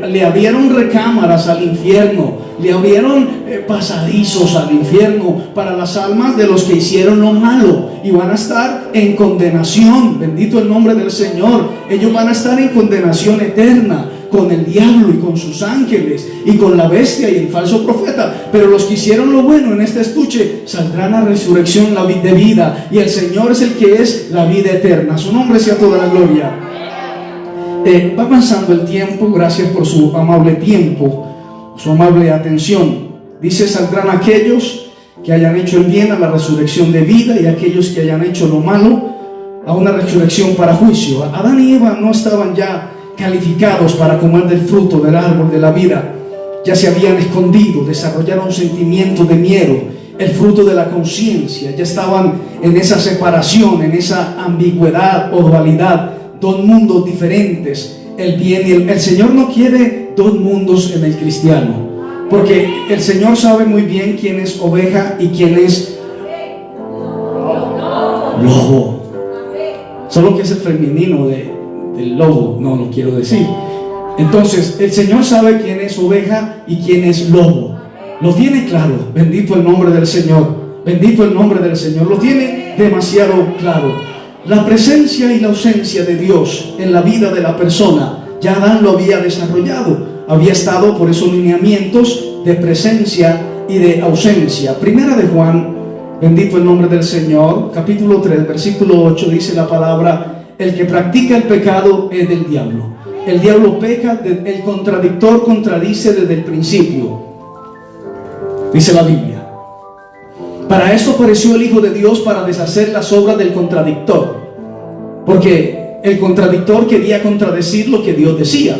le abrieron recámaras al infierno, le abrieron pasadizos al infierno para las almas de los que hicieron lo malo, y van a estar en condenación. Bendito el nombre del Señor. Ellos van a estar en condenación eterna con el diablo y con sus ángeles y con la bestia y el falso profeta. Pero los que hicieron lo bueno en este estuche saldrán a resurrección de vida, y el Señor es el que es la vida eterna. Su nombre sea toda la gloria. Va avanzando el tiempo. Gracias por su amable tiempo, su amable atención. Dice, saldrán aquellos que hayan hecho el bien a la resurrección de vida, y aquellos que hayan hecho lo malo a una resurrección para juicio. Adán y Eva no estaban ya calificados para comer del fruto del árbol de la vida. Ya se habían escondido, desarrollaron sentimiento de miedo, el fruto de la conciencia. Ya estaban en esa separación, en esa ambigüedad o dualidad, dos mundos diferentes, el bien y el Señor no quiere dos mundos en el cristiano, porque el Señor sabe muy bien quién es oveja y quién es lobo. Solo que es el femenino del lobo, no lo quiero decir. Entonces el Señor sabe quién es oveja y quién es lobo. Lo tiene claro. Bendito el nombre del Señor. Bendito el nombre del Señor. Lo tiene demasiado claro. La presencia y la ausencia de Dios en la vida de la persona, ya Adán lo había desarrollado. Había estado por esos lineamientos de presencia y de ausencia. Primera de Juan, bendito el nombre del Señor, capítulo 3, versículo 8, dice la palabra: el que practica el pecado es del diablo. El diablo peca, el contradictor contradice desde el principio, dice la Biblia. Para esto apareció el Hijo de Dios, para deshacer las obras del contradictor, porque el contradictor quería contradecir lo que Dios decía.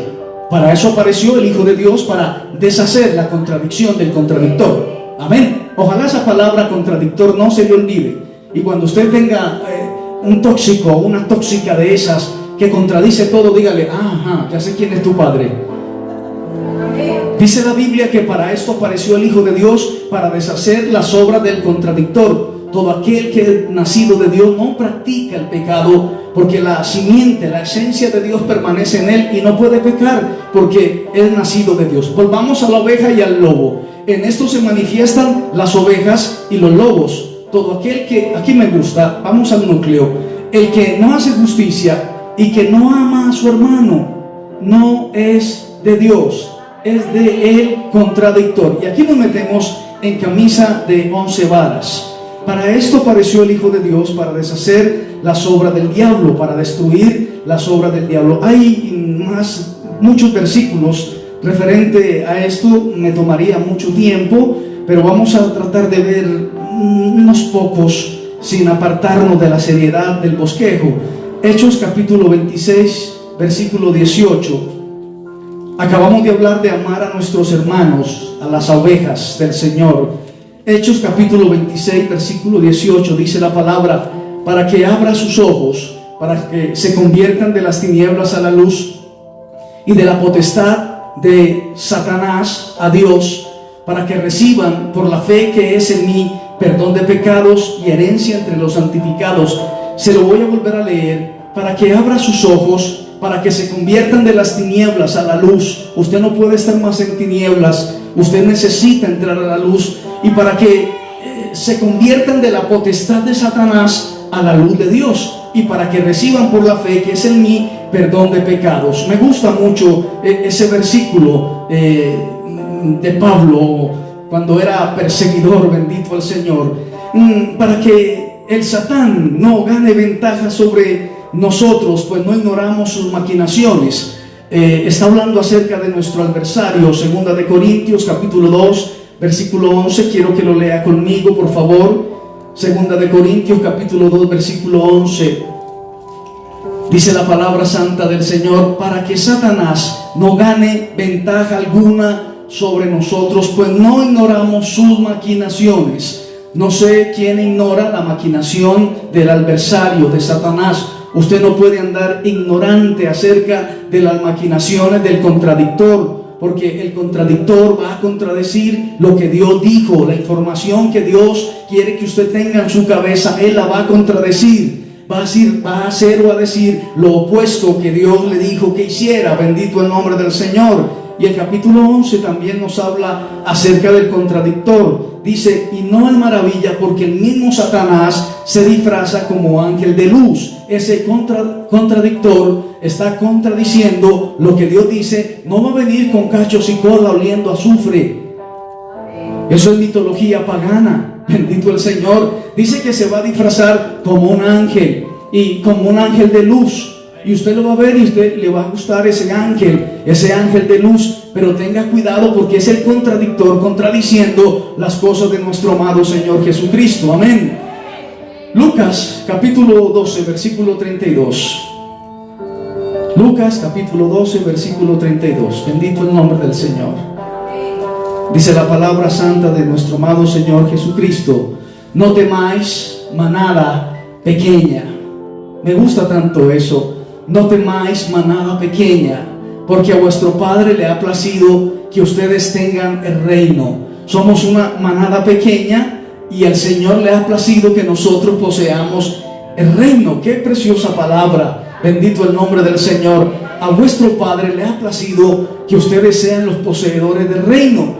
Para eso apareció el Hijo de Dios, para deshacer la contradicción del contradictor. Amén. Ojalá esa palabra contradictor no se le olvide, y cuando usted tenga un tóxico o una tóxica de esas que contradice todo, dígale: ajá, ya sé quién es tu padre. Dice la Biblia que para esto apareció el Hijo de Dios, para deshacer las obras del contradictor. Todo aquel que es nacido de Dios no practica el pecado, porque la simiente, la esencia de Dios permanece en él y no puede pecar, porque es nacido de Dios. Volvamos a la oveja y al lobo. En esto se manifiestan las ovejas y los lobos. Todo aquel que, aquí me gusta, vamos al núcleo, el que no hace justicia y que no ama a su hermano, no es de Dios, es de el contradictor. Y aquí nos metemos en camisa de 11 varas. Para esto apareció el Hijo de Dios, para deshacer las obras del diablo, para destruir las obras del diablo. Hay muchos versículos referente a esto, me tomaría mucho tiempo, pero vamos a tratar de ver unos pocos sin apartarnos de la seriedad del bosquejo. Hechos capítulo 26, versículo 18. Acabamos de hablar de amar a nuestros hermanos, a las ovejas del Señor. Hechos capítulo 26, versículo 18, dice la palabra: para que abra sus ojos, para que se conviertan de las tinieblas a la luz y de la potestad de Satanás a Dios, para que reciban por la fe que es en mí perdón de pecados y herencia entre los santificados. Se lo voy a volver a leer: para que abra sus ojos, para que se conviertan de las tinieblas a la luz. Usted no puede estar más en tinieblas, usted necesita entrar a la luz. Y para que se conviertan de la potestad de Satanás a la luz de Dios, y para que reciban por la fe que es en mí perdón de pecados. Me gusta mucho ese versículo de Pablo cuando era perseguidor, bendito al Señor, para que el Satán no gane ventaja sobre nosotros, pues no ignoramos sus maquinaciones. Está hablando acerca de nuestro adversario. Segunda de Corintios capítulo 2, versículo 11, quiero que lo lea conmigo, por favor. Segunda de Corintios, capítulo 2, versículo 11. Dice la palabra santa del Señor: para que Satanás no gane ventaja alguna sobre nosotros, pues no ignoramos sus maquinaciones. No sé quién ignora la maquinación del adversario, de Satanás. Usted no puede andar ignorante acerca de las maquinaciones del contradictor, porque el contradictor va a contradecir lo que Dios dijo. La información que Dios quiere que usted tenga en su cabeza, Él la va a contradecir. Va a hacer o a decir lo opuesto que Dios le dijo que hiciera. Bendito el nombre del Señor. Y el capítulo 11 también nos habla acerca del contradictor. Dice: y no es maravilla, porque el mismo Satanás se disfraza como ángel de luz. Ese contradictor está contradiciendo lo que Dios dice. No va a venir con cachos y cola oliendo a azufre. Eso es mitología pagana. Bendito el Señor. Dice que se va a disfrazar como un ángel, y como un ángel de luz. Y usted lo va a ver y usted le va a gustar ese ángel de luz. Pero tenga cuidado, porque es el contradictor contradiciendo las cosas de nuestro amado Señor Jesucristo. Amén. Lucas capítulo 12, versículo 32. Lucas capítulo 12, versículo 32. Bendito el nombre del Señor. Dice la palabra santa de nuestro amado Señor Jesucristo: no temáis, manada pequeña. Me gusta tanto eso. No temáis, manada pequeña, porque a vuestro Padre le ha placido que ustedes tengan el reino. Somos una manada pequeña y al Señor le ha placido que nosotros poseamos el reino. Qué preciosa palabra. Bendito el nombre del Señor. A vuestro Padre le ha placido que ustedes sean los poseedores del reino.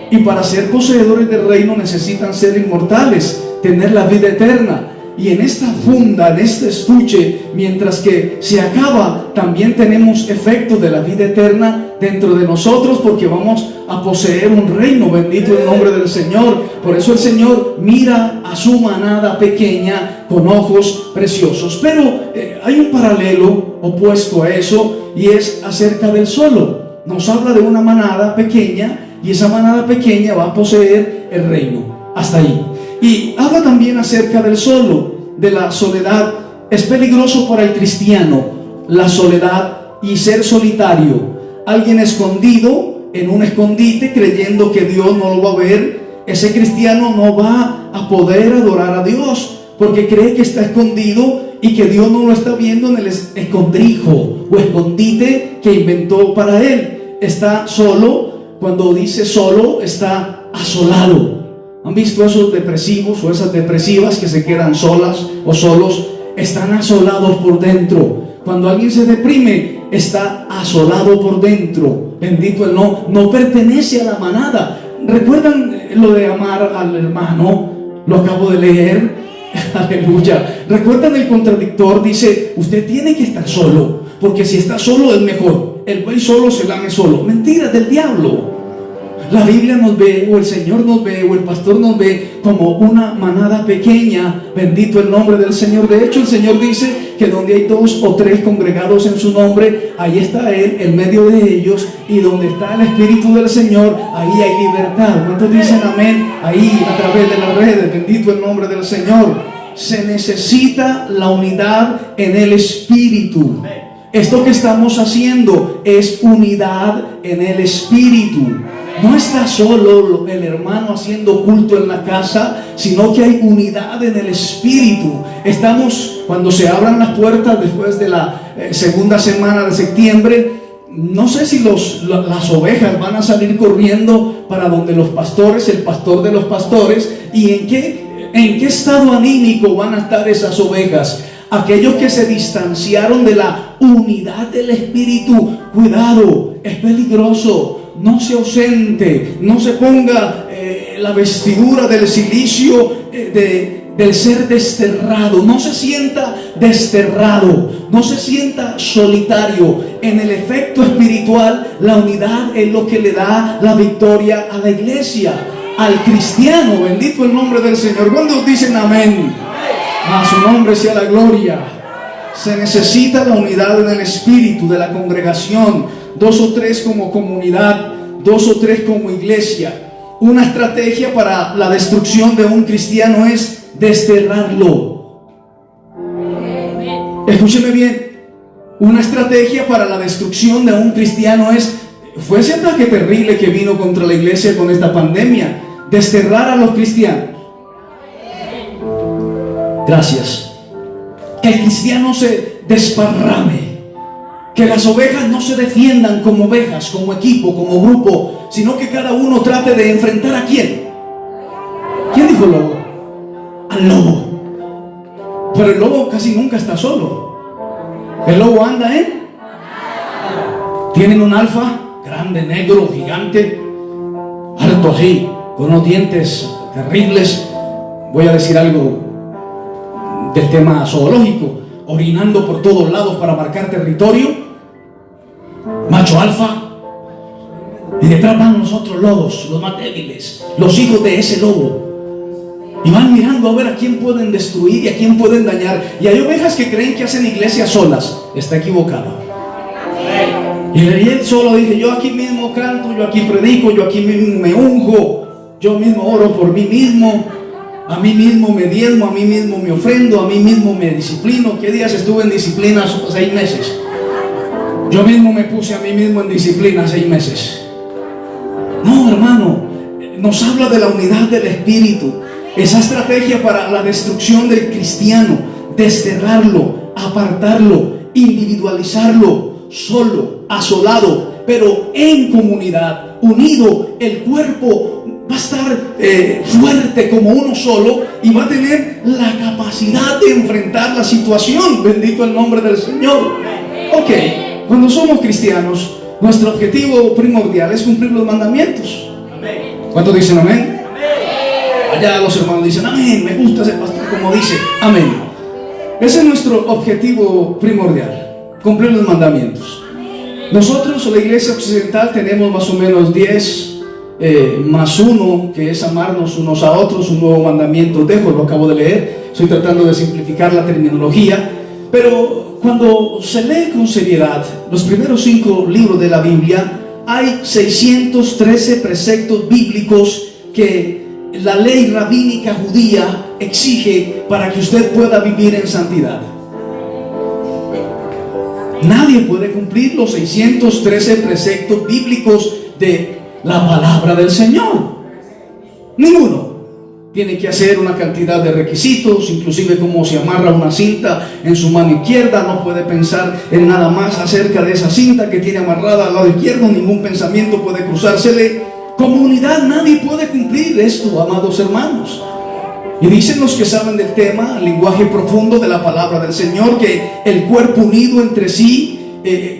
Y para ser poseedores del reino necesitan ser inmortales, tener la vida eterna. Y en esta funda, en este estuche, mientras que se acaba, también tenemos efectos de la vida eterna dentro de nosotros, porque vamos a poseer un reino. Bendito el nombre del Señor. Por eso el Señor mira a su manada pequeña con ojos preciosos. Pero hay un paralelo opuesto a eso, y es acerca del solo. Nos habla de una manada pequeña, y esa manada pequeña va a poseer el reino. Hasta ahí. Y habla también acerca del solo, de la soledad. Es peligroso para el cristiano la soledad y ser solitario. Alguien escondido en un escondite, creyendo que Dios no lo va a ver. Ese cristiano no va a poder adorar a Dios, porque cree que está escondido y que Dios no lo está viendo en el escondrijo o escondite que inventó para él. Está solo. Cuando dice solo, está asolado. ¿Han visto esos depresivos o esas depresivas que se quedan solas o solos? Están asolados por dentro. Cuando alguien se deprime, está asolado por dentro. Bendito el no pertenece a la manada. ¿Recuerdan lo de amar al hermano? Lo acabo de leer. Aleluya. ¿Recuerdan el contradictor? Dice: usted tiene que estar solo, porque si está solo es mejor. El buey solo se lame solo. Mentira del diablo. La Biblia nos ve, o el Señor nos ve, o el pastor nos ve como una manada pequeña. Bendito el nombre del Señor. De hecho, el Señor dice que donde hay 2 o 3 congregados en su nombre, ahí está Él en medio de ellos. Y donde está el Espíritu del Señor, ahí hay libertad. ¿Cuántos dicen amén? Ahí, a través de las redes. Bendito el nombre del Señor. Se necesita la unidad en el Espíritu. Esto que estamos haciendo es unidad en el Espíritu. No está solo el hermano haciendo culto en la casa, sino que hay unidad en el Espíritu. Estamos, cuando se abran las puertas después de la segunda semana de septiembre, no sé si las ovejas van a salir corriendo para donde los pastores, el pastor de los pastores, y en qué estado anímico van a estar esas ovejas. Aquellos que se distanciaron de la unidad del Espíritu, cuidado, es peligroso. No se ausente, no se ponga la vestidura del silicio del ser desterrado. No se sienta desterrado, no se sienta solitario. En el efecto espiritual, la unidad es lo que le da la victoria a la iglesia, al cristiano. Bendito el nombre del Señor. ¿Cuántos dicen amén? A su nombre sea la gloria. Se necesita la unidad en el Espíritu de la congregación. 2 o 3 como comunidad, 2 o 3 como iglesia. una estrategia para la destrucción de un cristiano es desterrarlo. Escúcheme bien. Una estrategia para la destrucción de un cristiano fue ese ataque terrible que vino contra la iglesia con esta pandemia, desterrar a los cristianos. Gracias. Que el cristiano se desparrame, que las ovejas no se defiendan como ovejas, como equipo, como grupo, sino que cada uno trate de enfrentar a ¿quién? ¿Quién dijo lobo? Al lobo. Pero el lobo casi nunca está solo. El lobo anda tienen un alfa grande, negro, gigante, alto así, con unos dientes terribles. Voy a decir algo del tema zoológico, orinando por todos lados para marcar territorio. Macho alfa. Y detrás van los otros lobos, los más débiles, los hijos de ese lobo. Y van mirando a ver a quién pueden destruir y a quién pueden dañar. Y hay ovejas que creen que hacen iglesias solas. Está equivocado. Y él solo dije, yo aquí mismo canto, yo aquí predico, yo aquí mismo me unjo, yo mismo oro por mí mismo, a mí mismo me diezmo, a mí mismo me ofrendo, a mí mismo me disciplino. ¿Qué días estuve en disciplina? 6 meses. Yo mismo me puse a mí mismo en disciplina 6 meses. No, hermano, nos habla de la unidad del Espíritu. Esa estrategia para la destrucción del cristiano, desterrarlo, apartarlo, individualizarlo, solo, asolado, pero en comunidad, unido. El cuerpo va a estar fuerte como uno solo y va a tener la capacidad de enfrentar la situación. Bendito el nombre del Señor. Ok, cuando somos cristianos, nuestro objetivo primordial es cumplir los mandamientos. ¿Cuántos dicen amén? Allá los hermanos dicen amén, me gusta ese pastor como dice, amén. Ese es nuestro objetivo primordial, cumplir los mandamientos. Nosotros, la iglesia occidental, tenemos más o menos 10 más 1, que es amarnos unos a otros, un nuevo mandamiento dejo, lo acabo de leer, estoy tratando de simplificar la terminología, pero cuando se lee con seriedad los primeros 5 libros de la Biblia, hay 613 preceptos bíblicos que la ley rabínica judía exige para que usted pueda vivir en santidad. Nadie puede cumplir los 613 preceptos bíblicos de la palabra del Señor. Ninguno. Tiene que hacer una cantidad de requisitos, inclusive cómo se amarra una cinta en su mano izquierda. No puede pensar en nada más acerca de esa cinta que tiene amarrada al lado izquierdo. Ningún pensamiento puede cruzársele. Comunidad, nadie puede cumplir esto, amados hermanos. Y dicen los que saben del tema, el lenguaje profundo de la palabra del Señor, que el cuerpo unido entre sí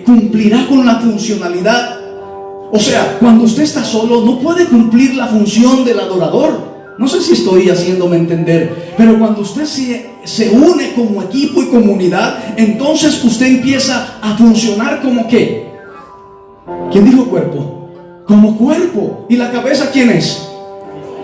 cumplirá con la funcionalidad. O sea, cuando usted está solo no puede cumplir la función del adorador. No sé si estoy haciéndome entender, pero cuando usted se une como equipo y comunidad, entonces usted empieza a funcionar como ¿qué? ¿Quién dijo cuerpo? Como cuerpo. ¿Y la cabeza quién es?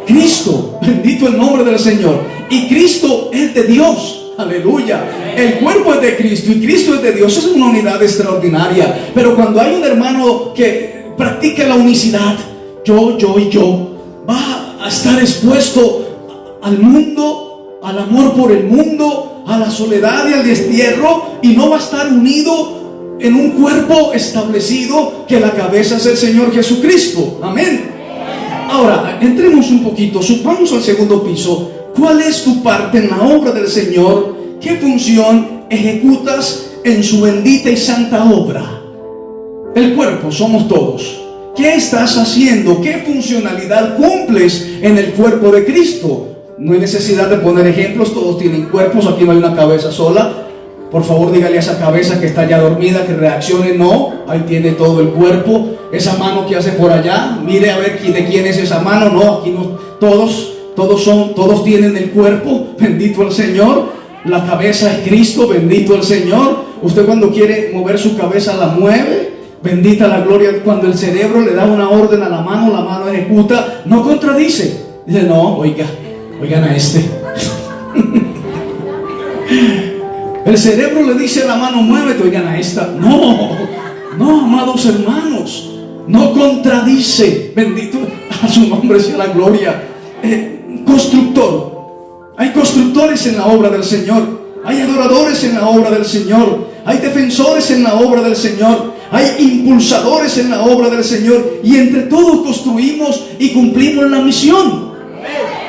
Cristo. Bendito el nombre del Señor. Y Cristo es de Dios. Aleluya. El cuerpo es de Cristo y Cristo es de Dios. Es una unidad extraordinaria. Pero cuando hay un hermano que practica la unicidad, yo y yo, va a estar expuesto al mundo, al amor por el mundo, a la soledad y al destierro, y no va a estar unido en un cuerpo establecido que la cabeza es el Señor Jesucristo. Amén. Ahora, entremos un poquito, vamos al segundo piso. ¿Cuál es tu parte en la obra del Señor? ¿Qué función ejecutas en su bendita y santa obra? El cuerpo somos todos. ¿Qué estás haciendo? ¿Qué funcionalidad cumples en el cuerpo de Cristo? No hay necesidad de poner ejemplos, todos tienen cuerpos, aquí no hay una cabeza sola. Por favor, dígale a esa cabeza que está ya dormida que reaccione. No, ahí tiene todo el cuerpo. Esa mano que hace por allá, mire a ver de quién es esa mano. No, aquí no, todos tienen el cuerpo. Bendito el Señor. La cabeza es Cristo, bendito el Señor. Usted cuando quiere mover su cabeza la mueve. Bendita la gloria. Cuando el cerebro le da una orden a la mano ejecuta, no contradice. Dice, no, oigan a este. El cerebro le dice a la mano, muévete, oigan a esta. No, amados hermanos, no contradice. Bendito a su nombre nombre sea la gloria. Constructor. Hay constructores en la obra del Señor. Hay adoradores en la obra del Señor. Hay defensores en la obra del Señor. Hay impulsadores en la obra del Señor. Y entre todos construimos y cumplimos la misión.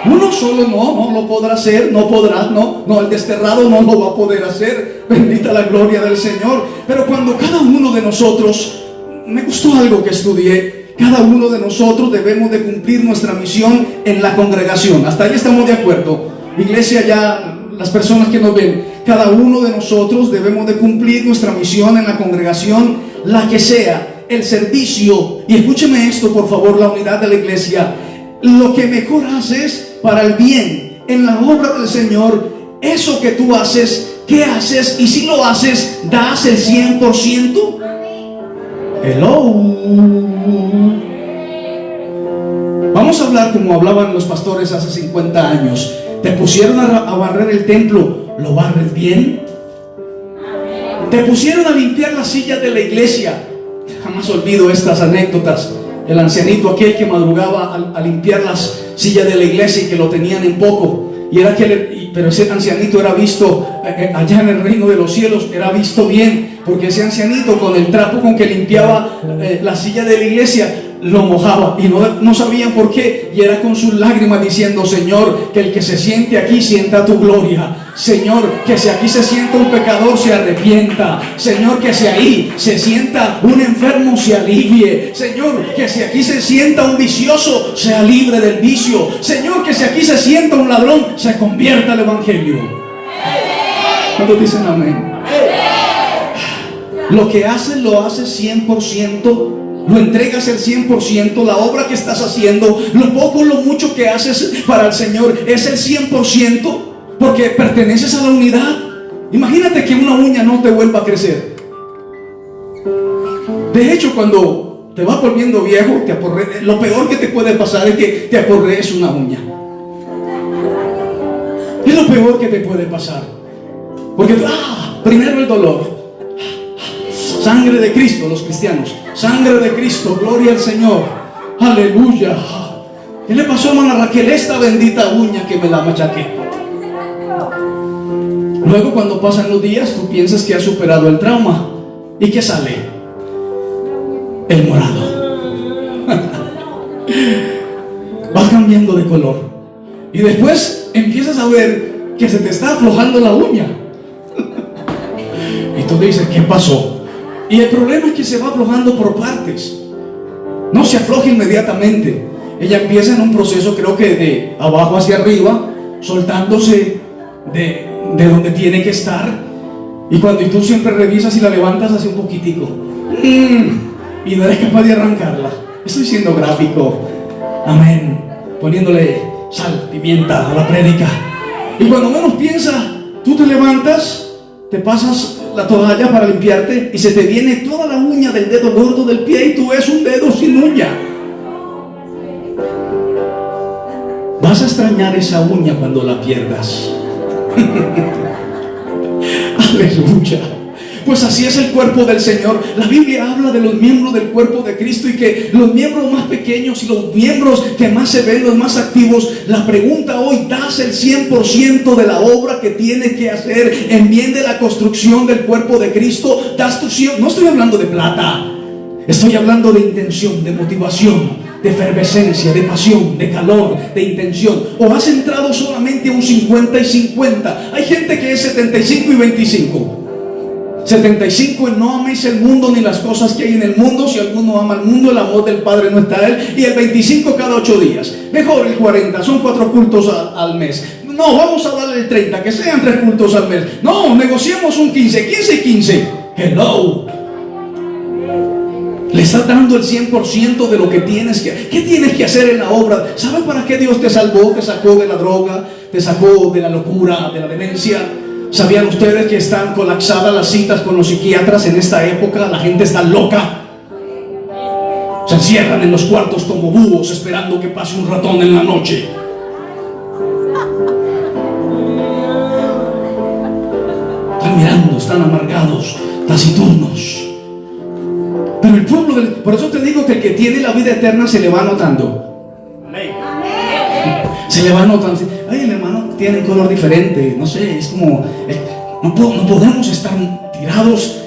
Uno solo no lo podrá hacer, no podrá, el desterrado no lo va a poder hacer. Bendita la gloria del Señor. Pero cuando cada uno de nosotros, me gustó algo que estudié, cada uno de nosotros debemos de cumplir nuestra misión en la congregación. Hasta ahí estamos de acuerdo. Iglesia, ya las personas que nos ven, cada uno de nosotros debemos de cumplir nuestra misión en la congregación, la que sea, el servicio. Y escúcheme esto, por favor, la unidad de la iglesia. Lo que mejor haces para el bien en la obra del Señor, eso que tú haces, ¿qué haces? Y si lo haces, ¿das el 100%? Hello. Vamos a hablar como hablaban los pastores hace 50 años. Te pusieron a barrer el templo, ¿lo barres bien? Te pusieron a limpiar las sillas de la iglesia. Jamás olvido estas anécdotas. El ancianito aquel que madrugaba a limpiar las sillas de la iglesia y que lo tenían en poco. Pero ese ancianito era visto allá en el reino de los cielos, era visto bien, porque ese ancianito con el trapo con que limpiaba la silla de la iglesia lo mojaba y no sabían por qué, y era con sus lágrimas diciendo: Señor, que el que se siente aquí sienta tu gloria. Señor, que si aquí se sienta un pecador se arrepienta. Señor, que si ahí se sienta un enfermo se alivie. Señor, que si aquí se sienta un vicioso sea libre del vicio. Señor, que si aquí se sienta un ladrón se convierta al evangelio. ¿Cuántos dicen amén? Lo que haces lo haces 100%. Lo entregas el 100%, la obra que estás haciendo, lo poco o lo mucho que haces para el Señor es el 100%, porque perteneces a la unidad. Imagínate que una uña no te vuelva a crecer. De hecho, cuando te vas volviendo viejo, lo peor que te puede pasar es que te aporrees una uña. Es lo peor que te puede pasar, porque primero el dolor. Sangre de Cristo, los cristianos. Sangre de Cristo, gloria al Señor. Aleluya. ¿Qué le pasó a hermana Raquel? Esta bendita uña que me la machaqué. Luego, cuando pasan los días, tú piensas que has superado el trauma. ¿Y qué sale? El morado. Vas cambiando de color. Y después empiezas a ver que se te está aflojando la uña. Y tú dices: ¿qué pasó? Y el problema es que se va aflojando por partes. No se afloja inmediatamente. Ella empieza en un proceso, creo que de abajo hacia arriba, soltándose de donde tiene que estar. Y cuando tú siempre revisas y la levantas hace un poquitico, y no eres capaz de arrancarla. Estoy siendo gráfico. Amén. Poniéndole sal, pimienta a la prédica. Y cuando menos piensas, tú te levantas, te pasas la toalla para limpiarte y se te viene toda la uña del dedo gordo del pie y tú ves un dedo sin uña. Vas a extrañar esa uña cuando la pierdas. Aleluya. Pues así es el cuerpo del Señor. La Biblia habla de los miembros del cuerpo de Cristo y que los miembros más pequeños y los miembros que más se ven, los más activos. La pregunta hoy: ¿das el 100% de la obra que tienes que hacer en bien de la construcción del cuerpo de Cristo? ¿Das tu 100%? No estoy hablando de plata, estoy hablando de intención, de motivación, de efervescencia, de pasión, de calor, de intención. ¿O has entrado solamente a un 50 y 50? Hay gente que es 75 y 25. 75 en no améis el mundo ni las cosas que hay en el mundo. Si alguno ama el mundo, el amor del Padre no está en él. Y el 25 cada 8 días. Mejor el 40, son 4 cultos al mes. No, vamos a darle el 30, que sean 3 cultos al mes. No, negociemos un 15, 15 y 15. Hello. Le estás dando el 100% de lo que tienes que. ¿Qué tienes que hacer en la obra? ¿Sabes para qué Dios te salvó? Te sacó de la droga, te sacó de la locura, de la demencia. ¿Sabían ustedes que están colapsadas las citas con los psiquiatras en esta época? La gente está loca. Se encierran en los cuartos como búhos esperando que pase un ratón en la noche. Están mirando, están amargados, taciturnos. Pero el pueblo por eso te digo que el que tiene la vida eterna se le va notando. Se le va notando, ay, el hermano tiene un color diferente, no sé, es como, no podemos estar tirados.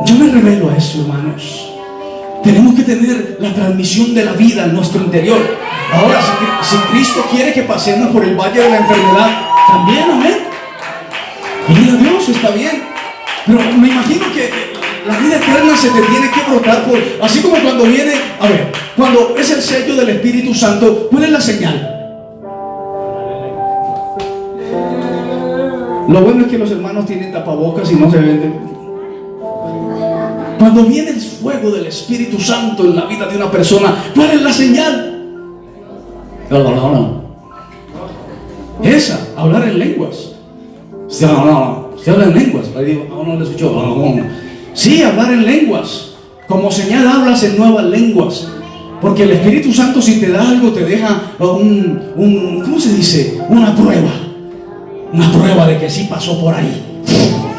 Yo me revelo a eso, hermanos. Tenemos que tener la transmisión de la vida en nuestro interior. Ahora, si Cristo quiere que pasemos por el valle de la enfermedad, también, amén. Gloria a Dios, está bien. Pero me imagino que la vida eterna se te tiene que brotar por, así como cuando viene, a ver, cuando es el sello del Espíritu Santo, ¿cuál es la señal? Lo bueno es que los hermanos tienen tapabocas y no se ven. Cuando viene el fuego del Espíritu Santo en la vida de una persona, ¿cuál es la señal? No. Esa, hablar en lenguas. Se habla en lenguas. Ahí digo, no le escuchó. No. Sí, hablar en lenguas. Como señal hablas en nuevas lenguas. Porque el Espíritu Santo, si te da algo, te deja ¿cómo se dice? Una prueba de que sí pasó por ahí.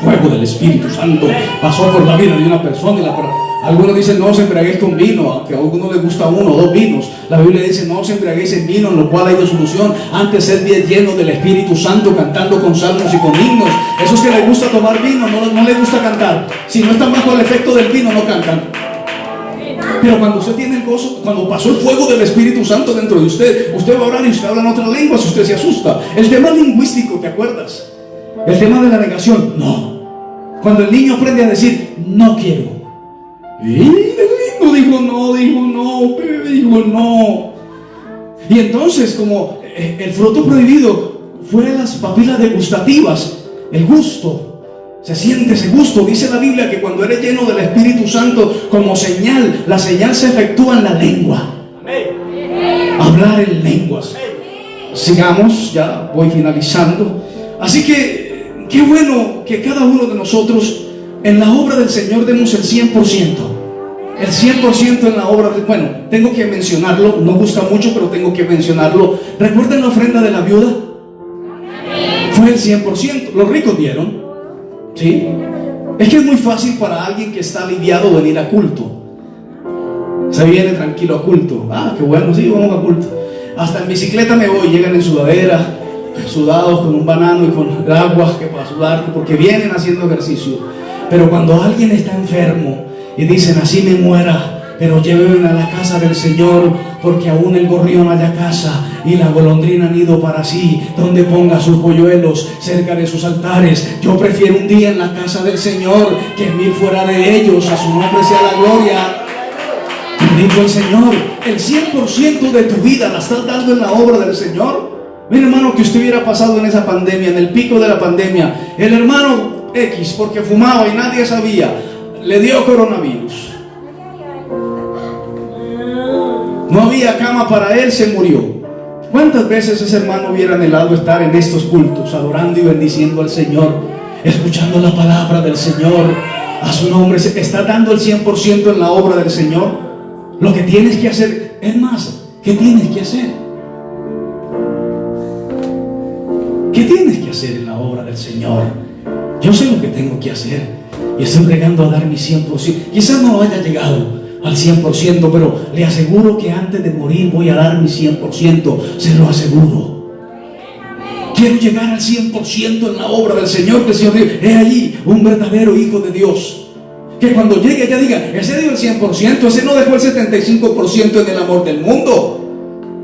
Fuego del Espíritu Santo pasó por la vida de una persona. Algunos dicen no os embriaguéis con vino, aunque a algunos les gusta uno o dos vinos. La Biblia dice no os embriaguéis en vino, en lo cual hay disolución. Antes sed bien llenos del Espíritu Santo, cantando con salmos y con himnos. Esos que les gusta tomar vino, no les gusta cantar. Si no están bajo el efecto del vino, no cantan. Pero cuando usted tiene el gozo, cuando pasó el fuego del Espíritu Santo dentro de usted, usted va a orar y usted habla en otras lenguas, usted se asusta. El tema lingüístico, ¿te acuerdas? El tema de la negación, no. Cuando el niño aprende a decir, no quiero. Y el niño dijo no, bebé dijo no. Y entonces, como el fruto prohibido fue las papilas degustativas, el gusto. Se siente ese gusto. Dice la Biblia que cuando eres lleno del Espíritu Santo, como señal, la señal se efectúa en la lengua. Hablar en lenguas. Sigamos, ya voy finalizando. Así que qué bueno que cada uno de nosotros en la obra del Señor demos el 100%. El 100% en la obra. Bueno, tengo que mencionarlo. No gusta mucho, pero tengo que mencionarlo. ¿Recuerdan la ofrenda de la viuda? Fue el 100%. Los ricos dieron. ¿Sí? Es que es muy fácil para alguien que está aliviado venir a culto. Se viene tranquilo a culto. Ah, qué bueno, sí, vamos a culto. Hasta en bicicleta me voy, llegan en sudadera, sudados con un banano y con el agua que para sudar, porque vienen haciendo ejercicio. Pero cuando alguien está enfermo y dicen así me muera, pero llévenme a la casa del Señor, porque aún el gorrión haya casa y la golondrina nido para sí, donde ponga sus polluelos cerca de sus altares. Yo prefiero un día en la casa del Señor que 1000 fuera de ellos. A su nombre sea la gloria. Bendito el Señor. El 100% de tu vida la estás dando en la obra del Señor. Mira, hermano, que usted hubiera pasado en esa pandemia, en el pico de la pandemia, el hermano X, porque fumaba y nadie sabía, le dio coronavirus. No había cama para él, se murió. ¿Cuántas veces ese hermano hubiera anhelado estar en estos cultos, adorando y bendiciendo al Señor, escuchando la palabra del Señor? A su nombre, está dando el 100% en la obra del Señor. Lo que tienes que hacer, es más, ¿qué tienes que hacer? ¿Qué tienes que hacer en la obra del Señor? Yo sé lo que tengo que hacer y estoy bregando a dar mi 100%. Quizás no haya llegado al 100%, pero le aseguro que antes de morir voy a dar mi 100%, se lo aseguro. Quiero llegar al 100% en la obra del Señor, que el Señor diga, he allí un verdadero hijo de Dios, que cuando llegue ella diga, ese dio el 100%, ese no dejó el 75% en el amor del mundo.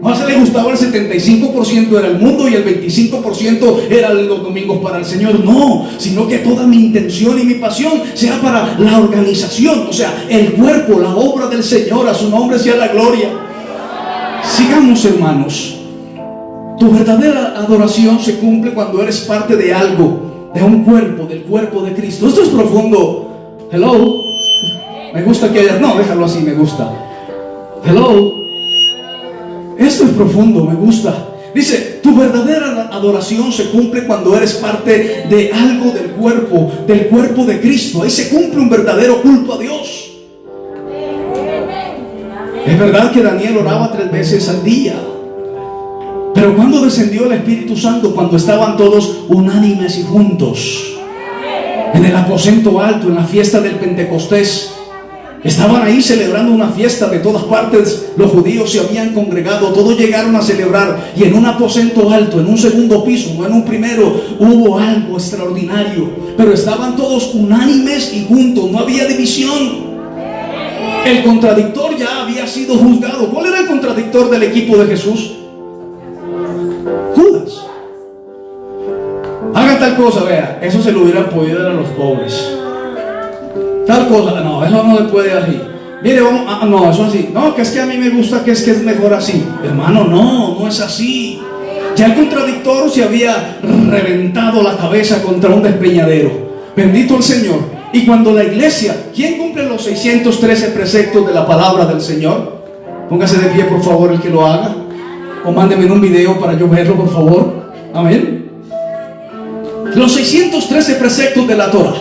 No, a ese le gustaba el 75% era el mundo y el 25% eran los domingos para el Señor. No, sino que toda mi intención y mi pasión sea para la organización, o sea, el cuerpo, la obra del Señor. A su nombre sea la gloria. Sigamos, hermanos. Tu verdadera adoración se cumple cuando eres parte de algo, de un cuerpo, del cuerpo de Cristo. Esto es profundo. Hello. Me gusta que haya... No, déjalo así, me gusta. Hello. Esto es profundo, me gusta. Dice, tu verdadera adoración se cumple cuando eres parte de algo del cuerpo de Cristo. Ahí se cumple un verdadero culto a Dios. Es verdad que Daniel oraba 3 veces al día. Pero cuando descendió el Espíritu Santo, cuando estaban todos unánimes y juntos en el aposento alto, en la fiesta del Pentecostés, Estaban ahí celebrando una fiesta, de todas partes los judíos se habían congregado, todos llegaron a celebrar, y en un aposento alto, en un segundo piso, no en un primero, hubo algo extraordinario, pero estaban todos unánimes y juntos, no había división. El contradictor ya había sido juzgado. ¿Cuál era el contradictor del equipo de Jesús? Judas. Hagan tal cosa, vea, eso se lo hubieran podido dar a los pobres. Tal cosa, no, eso no se puede así. Mire, vamos, no, eso así. No, que es que a mí me gusta, que es mejor así. Hermano, no es así. Ya el contradictor se había reventado la cabeza contra un despeñadero. Bendito el Señor. Y cuando la iglesia, ¿quién cumple los 613 preceptos de la palabra del Señor? Póngase de pie, por favor, el que lo haga. O mándeme un video para yo verlo, por favor. Amén. Los 613 preceptos de la Torah,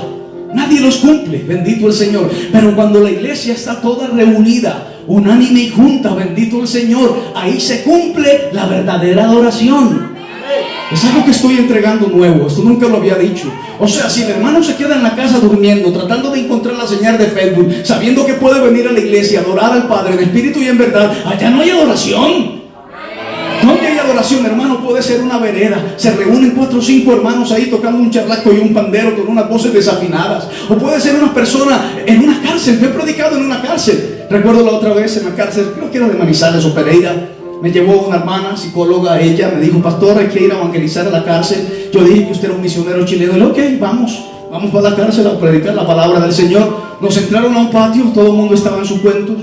nadie los cumple, bendito el Señor. Pero cuando la iglesia está toda reunida, unánime y junta, bendito el Señor, ahí se cumple la verdadera adoración. Es algo que estoy entregando nuevo, esto nunca lo había dicho. O sea, si el hermano se queda en la casa durmiendo, tratando de encontrar la señal de Facebook, sabiendo que puede venir a la iglesia a adorar al Padre en espíritu y en verdad, allá no hay adoración. ¿Dónde hay adoración, hermano? Puede ser una vereda. Se reúnen 4 o 5 hermanos ahí tocando un charlaco y un pandero con unas voces desafinadas. O puede ser una persona en una cárcel. Yo he predicado en una cárcel. Recuerdo la otra vez en la cárcel, creo que era de Manizales o Pereira. Me llevó una hermana, psicóloga, ella me dijo: pastor, hay que ir a evangelizar a la cárcel. Yo dije que usted era un misionero chileno. Y le dije: ok, vamos para la cárcel a predicar la palabra del Señor. Nos entraron a un patio, todo el mundo estaba en su cuento,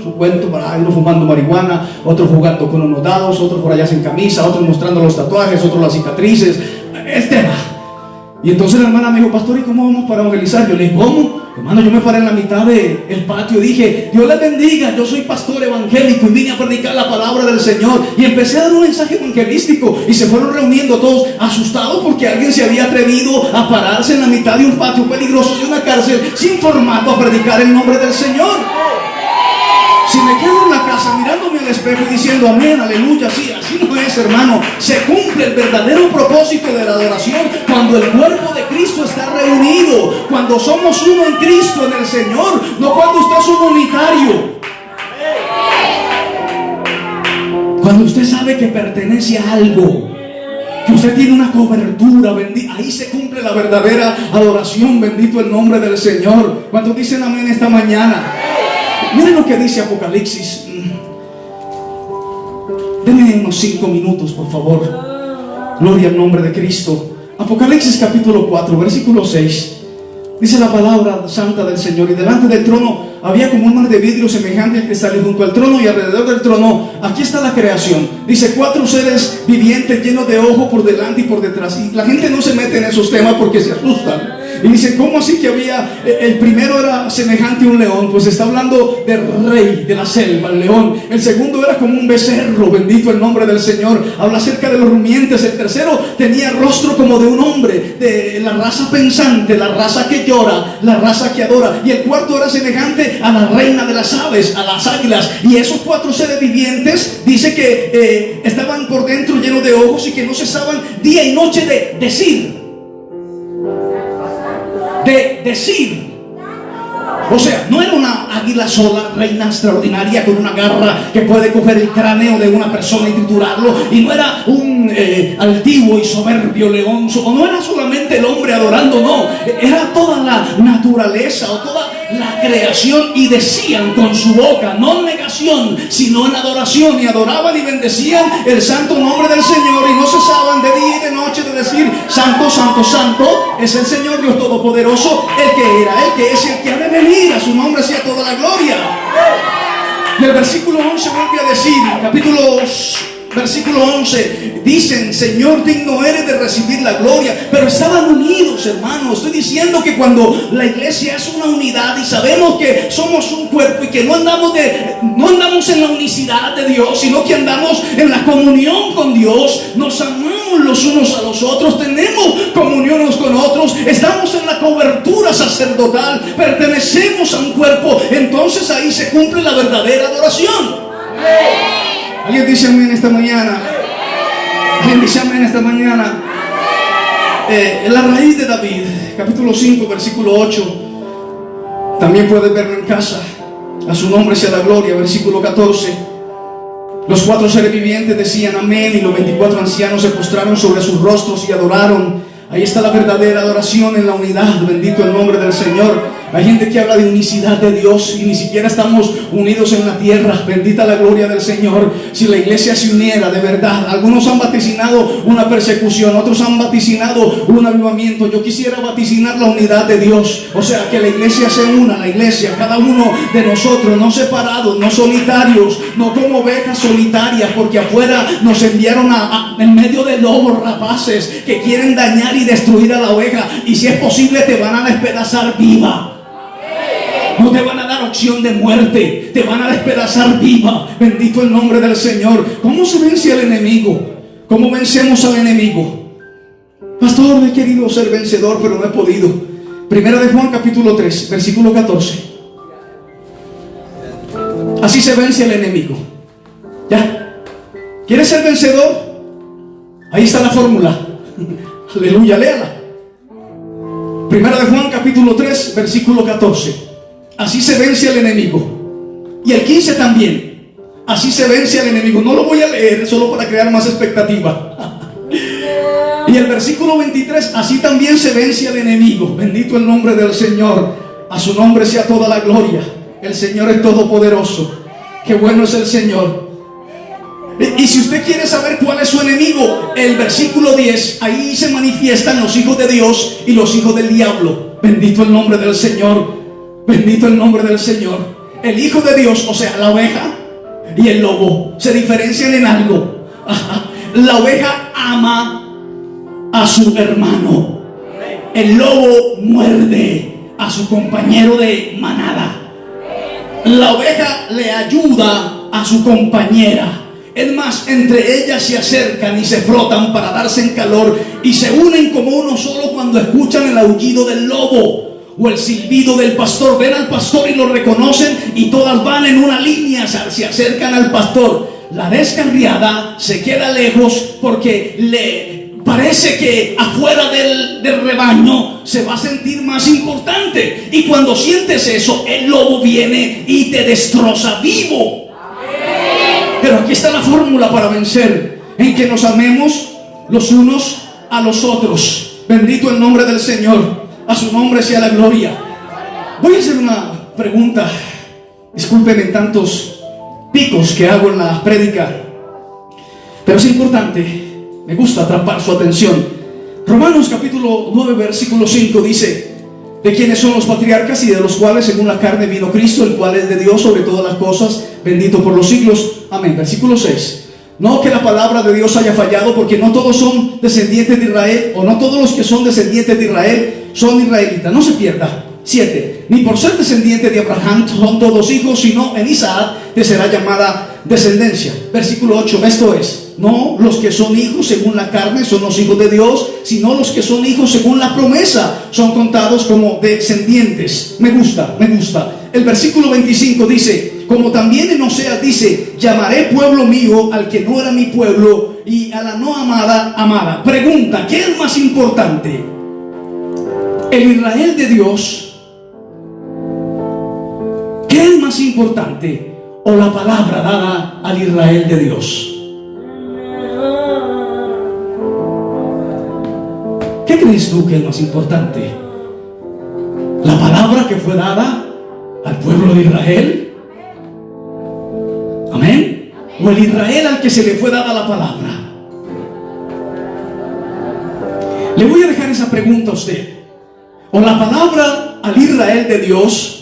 para uno fumando marihuana, otros jugando con unos dados, otros por allá sin camisa, otros mostrando los tatuajes, otros las cicatrices, el tema. Y entonces la hermana me dijo: pastor, ¿y cómo vamos para evangelizar? Yo le dije: ¿cómo? Hermano, yo me paré en la mitad del patio y dije: Dios les bendiga, yo soy pastor evangélico y vine a predicar la palabra del Señor. Y empecé a dar un mensaje evangelístico y se fueron reuniendo todos asustados porque alguien se había atrevido a pararse en la mitad de un patio peligroso de una cárcel sin formato a predicar el nombre del Señor. Si me quedo en la casa mirándome al espejo y diciendo amén, aleluya, sí, así no es, hermano. Se cumple el verdadero propósito de la adoración cuando el cuerpo de Cristo está reunido, cuando somos uno en Cristo, en el Señor, no cuando usted es un unitario. Cuando usted sabe que pertenece a algo, que usted tiene una cobertura, ahí se cumple la verdadera adoración, bendito el nombre del Señor. ¿Cuántos dicen amén esta mañana? Miren lo que dice Apocalipsis. Denme unos 5 minutos, por favor. Gloria al nombre de Cristo. Apocalipsis capítulo 4, versículo 6. Dice la palabra santa del Señor: y delante del trono había como un mar de vidrio semejante al cristal, y junto al trono y alrededor del trono, aquí está la creación. Dice: 4 seres vivientes llenos de ojo por delante y por detrás. Y la gente no se mete en esos temas porque se asustan. Y dice: ¿cómo así que había? El primero era semejante a un león. Pues está hablando del rey de la selva, el león. El segundo era como un becerro, bendito el nombre del Señor. Habla acerca de los rumiantes. El tercero tenía rostro como de un hombre, de la raza pensante, la raza que llora, la raza que adora. Y el cuarto era semejante a la reina de las aves, a las águilas. Y esos 4 seres vivientes, dice que estaban por dentro llenos de ojos y que no cesaban día y noche de decir. O sea, no era una águila sola, reina extraordinaria con una garra que puede coger el cráneo de una persona y triturarlo. Y no era un altivo y soberbio león, o no era solamente el hombre adorando, no. Era toda la naturaleza o toda la creación, y decían con su boca, no en negación, sino en adoración, y adoraban y bendecían el santo nombre del Señor, y no cesaban de día y de noche de decir: santo, santo, santo es el Señor Dios Todopoderoso, el que era, el que es y el que ha de venir. A su nombre sea toda la gloria. Y el versículo 11 vuelve a decir, versículo 11, dicen: Señor, digno eres de recibir la gloria. Pero estaban unidos, hermanos. Estoy diciendo que cuando la iglesia es una unidad y sabemos que somos un cuerpo y que no andamos en la unicidad de Dios, sino que andamos en la comunión con Dios, nos amamos los unos a los otros, tenemos comunión unos con otros, estamos en la cobertura sacerdotal, pertenecemos a un cuerpo, entonces ahí se cumple la verdadera adoración. ¿Alguien dice amén esta mañana? ¿Alguien dice amén esta mañana? La raíz de David, capítulo 5, versículo 8. También puedes verlo en casa. A su nombre sea la gloria. Versículo 14. Los 4 seres vivientes decían amén, y los 24 ancianos se postraron sobre sus rostros y adoraron. Ahí está la verdadera adoración en la unidad. Bendito el nombre del Señor. Hay gente que habla de unicidad de Dios y ni siquiera estamos unidos en la tierra. Bendita la gloria del Señor. Si la iglesia se uniera de verdad. Algunos han vaticinado una persecución, otros han vaticinado un avivamiento. Yo quisiera vaticinar la unidad de Dios. O sea, que la iglesia se una, la iglesia, cada uno de nosotros, no separados, no solitarios, no como ovejas solitarias, porque afuera nos enviaron en medio de lobos rapaces que quieren dañar y destruir a la oveja, y si es posible te van a despedazar viva. No te van a dar opción de muerte, te van a despedazar viva. Bendito el nombre del Señor. ¿Cómo se vence al enemigo? ¿Cómo vencemos al enemigo? Pastor, he querido ser vencedor, pero no he podido. Primera de Juan capítulo 3, versículo 14. Así se vence al enemigo. ¿Ya? ¿Quieres ser vencedor? Ahí está la fórmula. Aleluya, léala. Primera de Juan capítulo 3, versículo 14. Así se vence al enemigo. Y el 15 también. Así se vence al enemigo. No lo voy a leer solo para crear más expectativa. Y el versículo 23. Así también se vence al enemigo. Bendito el nombre del Señor. A su nombre sea toda la gloria. El Señor es todopoderoso. Qué bueno es el Señor. Y si usted quiere saber cuál es su enemigo, el versículo 10, ahí se manifiestan los hijos de Dios y los hijos del diablo. Bendito el nombre del Señor. Bendito el nombre del Señor. El hijo de Dios, o sea, la oveja y el lobo, se diferencian en algo. La oveja ama a su hermano. El lobo muerde a su compañero de manada. La oveja le ayuda a su compañera. Es más, entre ellas se acercan y se frotan para darse en calor, y se unen como uno solo cuando escuchan el aullido del lobo o el silbido del pastor. Ven al pastor y lo reconocen, y todas van en una línea, se acercan al pastor. La descarriada se queda lejos porque le parece que afuera del rebaño se va a sentir más importante, y cuando sientes eso, el lobo viene y te destroza vivo. Pero aquí está la fórmula para vencer: en que nos amemos los unos a los otros. Bendito el nombre del Señor. A su nombre sea la gloria. Voy a hacer una pregunta. Discúlpenme tantos picos que hago en la prédica, pero es importante. Me gusta atrapar su atención. Romanos capítulo 9 versículo 5 dice: de quienes son los patriarcas y de los cuales según la carne vino Cristo, el cual es de Dios sobre todas las cosas, bendito por los siglos. Amén. Versículo 6. No que la palabra de Dios haya fallado, porque no todos son descendientes de Israel, o no todos los que son descendientes de Israel son israelitas. No se pierda. 7. Ni por ser descendiente de Abraham son todos hijos, sino en Isaac te será llamada descendencia. Versículo 8. Esto es: no los que son hijos según la carne son los hijos de Dios, sino los que son hijos según la promesa son contados como descendientes. Me gusta. El versículo 25 dice: como también en Oseas dice: llamaré pueblo mío al que no era mi pueblo, y a la no amada, amada. Pregunta: ¿qué es más importante? ¿El Israel de Dios? ¿Qué es más importante? ¿O la palabra dada al Israel de Dios? ¿Qué crees tú que es más importante? ¿La palabra que fue dada al pueblo de Israel? Amén. ¿O el Israel al que se le fue dada la palabra? Le voy a dejar esa pregunta a usted. ¿O la palabra al Israel de Dios?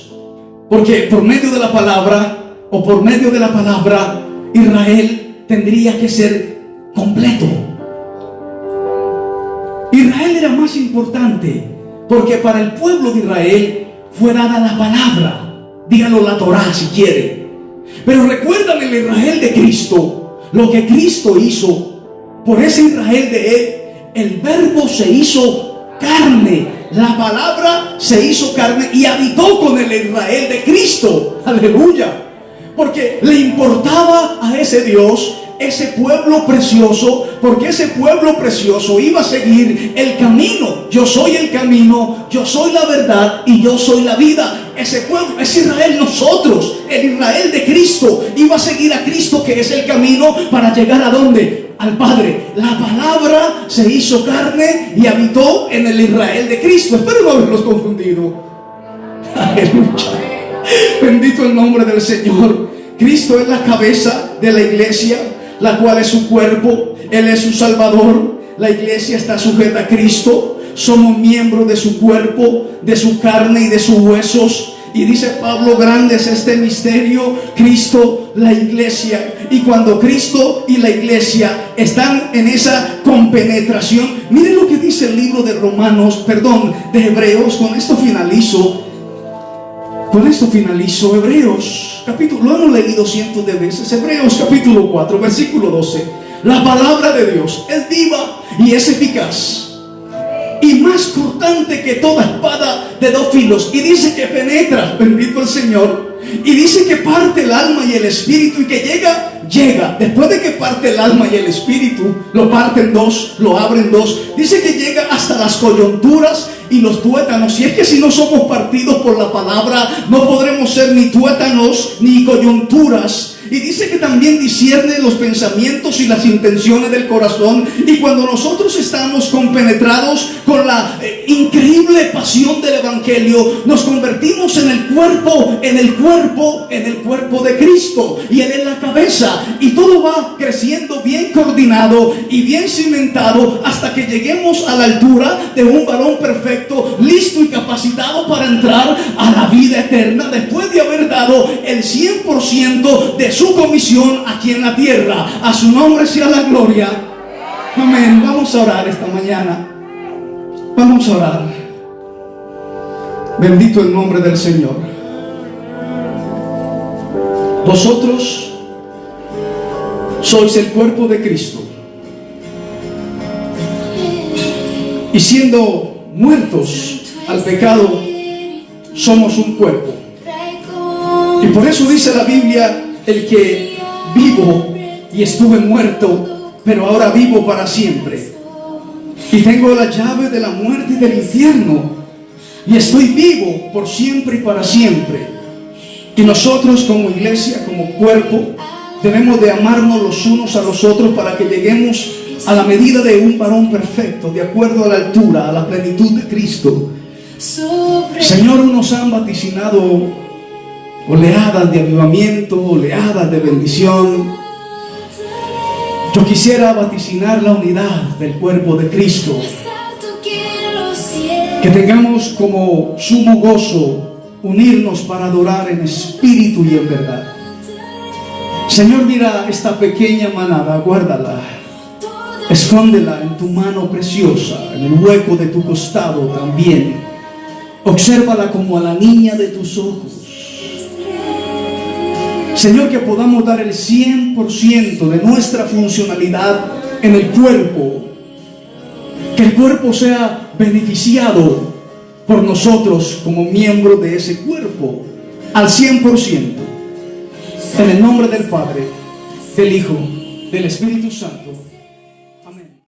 Porque por medio de la palabra, o por medio de la palabra, Israel tendría que ser completo. Israel era más importante, porque para el pueblo de Israel fue dada la palabra. Dígalo, la Torá si quiere. Pero recuerdan el Israel de Cristo, lo que Cristo hizo. Por ese Israel de Él, el verbo se hizo carne. La palabra se hizo carne y habitó con el Israel de Cristo. Aleluya. Porque le importaba a ese Dios ese pueblo precioso, porque ese pueblo precioso iba a seguir el camino. Yo soy el camino, yo soy la verdad y yo soy la vida. Ese pueblo es Israel, nosotros, el Israel de Cristo, iba a seguir a Cristo, que es el camino para llegar ¿a dónde? Al Padre. La palabra se hizo carne y habitó en el Israel de Cristo. Espero no haberlos confundido. Aleluya. Bendito el nombre del Señor. Cristo es la cabeza de la iglesia, la cual es su cuerpo. Él es su Salvador. La iglesia está sujeta a Cristo. Somos miembros de su cuerpo, de su carne y de sus huesos. Y dice Pablo, grande es este misterio, Cristo, la iglesia. Y cuando Cristo y la iglesia están en esa compenetración, miren lo que dice el libro de de Hebreos. Con esto finalizo. Hebreos capítulo, lo hemos leído cientos de veces. Hebreos capítulo 4, versículo 12. La palabra de Dios es viva y es eficaz, y más cortante que toda espada de dos filos. Y dice que penetra, bendito el Señor. Y dice que parte el alma y el espíritu, y que llega. Después de que parte el alma y el espíritu, lo parte en dos, lo abre en dos. Dice que llega hasta las coyunturas y los tuétanos. Y es que si no somos partidos por la palabra, no podremos ser ni tuétanos ni coyunturas. Y dice que también discierne los pensamientos y las intenciones del corazón. Y cuando nosotros estamos compenetrados con la increíble pasión del Evangelio, nos convertimos en el cuerpo de Cristo. Y Él es la cabeza. Y todo va creciendo bien coordinado y bien cimentado hasta que lleguemos a la altura de un varón perfecto, listo y capacitado para entrar a la vida eterna, después de haber dado el 100% de su comisión aquí en la tierra. A su nombre sea la gloria. Amén. Vamos a orar esta mañana. Vamos a orar. Bendito el nombre del Señor. Vosotros sois el cuerpo de Cristo, y siendo muertos al pecado, somos un cuerpo. Y por eso dice la Biblia: el que vivo y estuve muerto, pero ahora vivo para siempre, y tengo la llave de la muerte y del infierno, y estoy vivo por siempre y para siempre. Y nosotros como iglesia, como cuerpo, debemos de amarnos los unos a los otros para que lleguemos a la medida de un varón perfecto, de acuerdo a la altura, a la plenitud de Cristo. Señor, nos han vaticinado oleadas de avivamiento, oleadas de bendición. Yo quisiera vaticinar la unidad del cuerpo de Cristo, que tengamos como sumo gozo unirnos para adorar en espíritu y en verdad. Señor, mira esta pequeña manada, guárdala, escóndela en tu mano preciosa, en el hueco de tu costado también. Obsérvala como a la niña de tus ojos. Señor, que podamos dar el 100% de nuestra funcionalidad en el cuerpo. Que el cuerpo sea beneficiado por nosotros como miembros de ese cuerpo al 100%. En el nombre del Padre, del Hijo, del Espíritu Santo.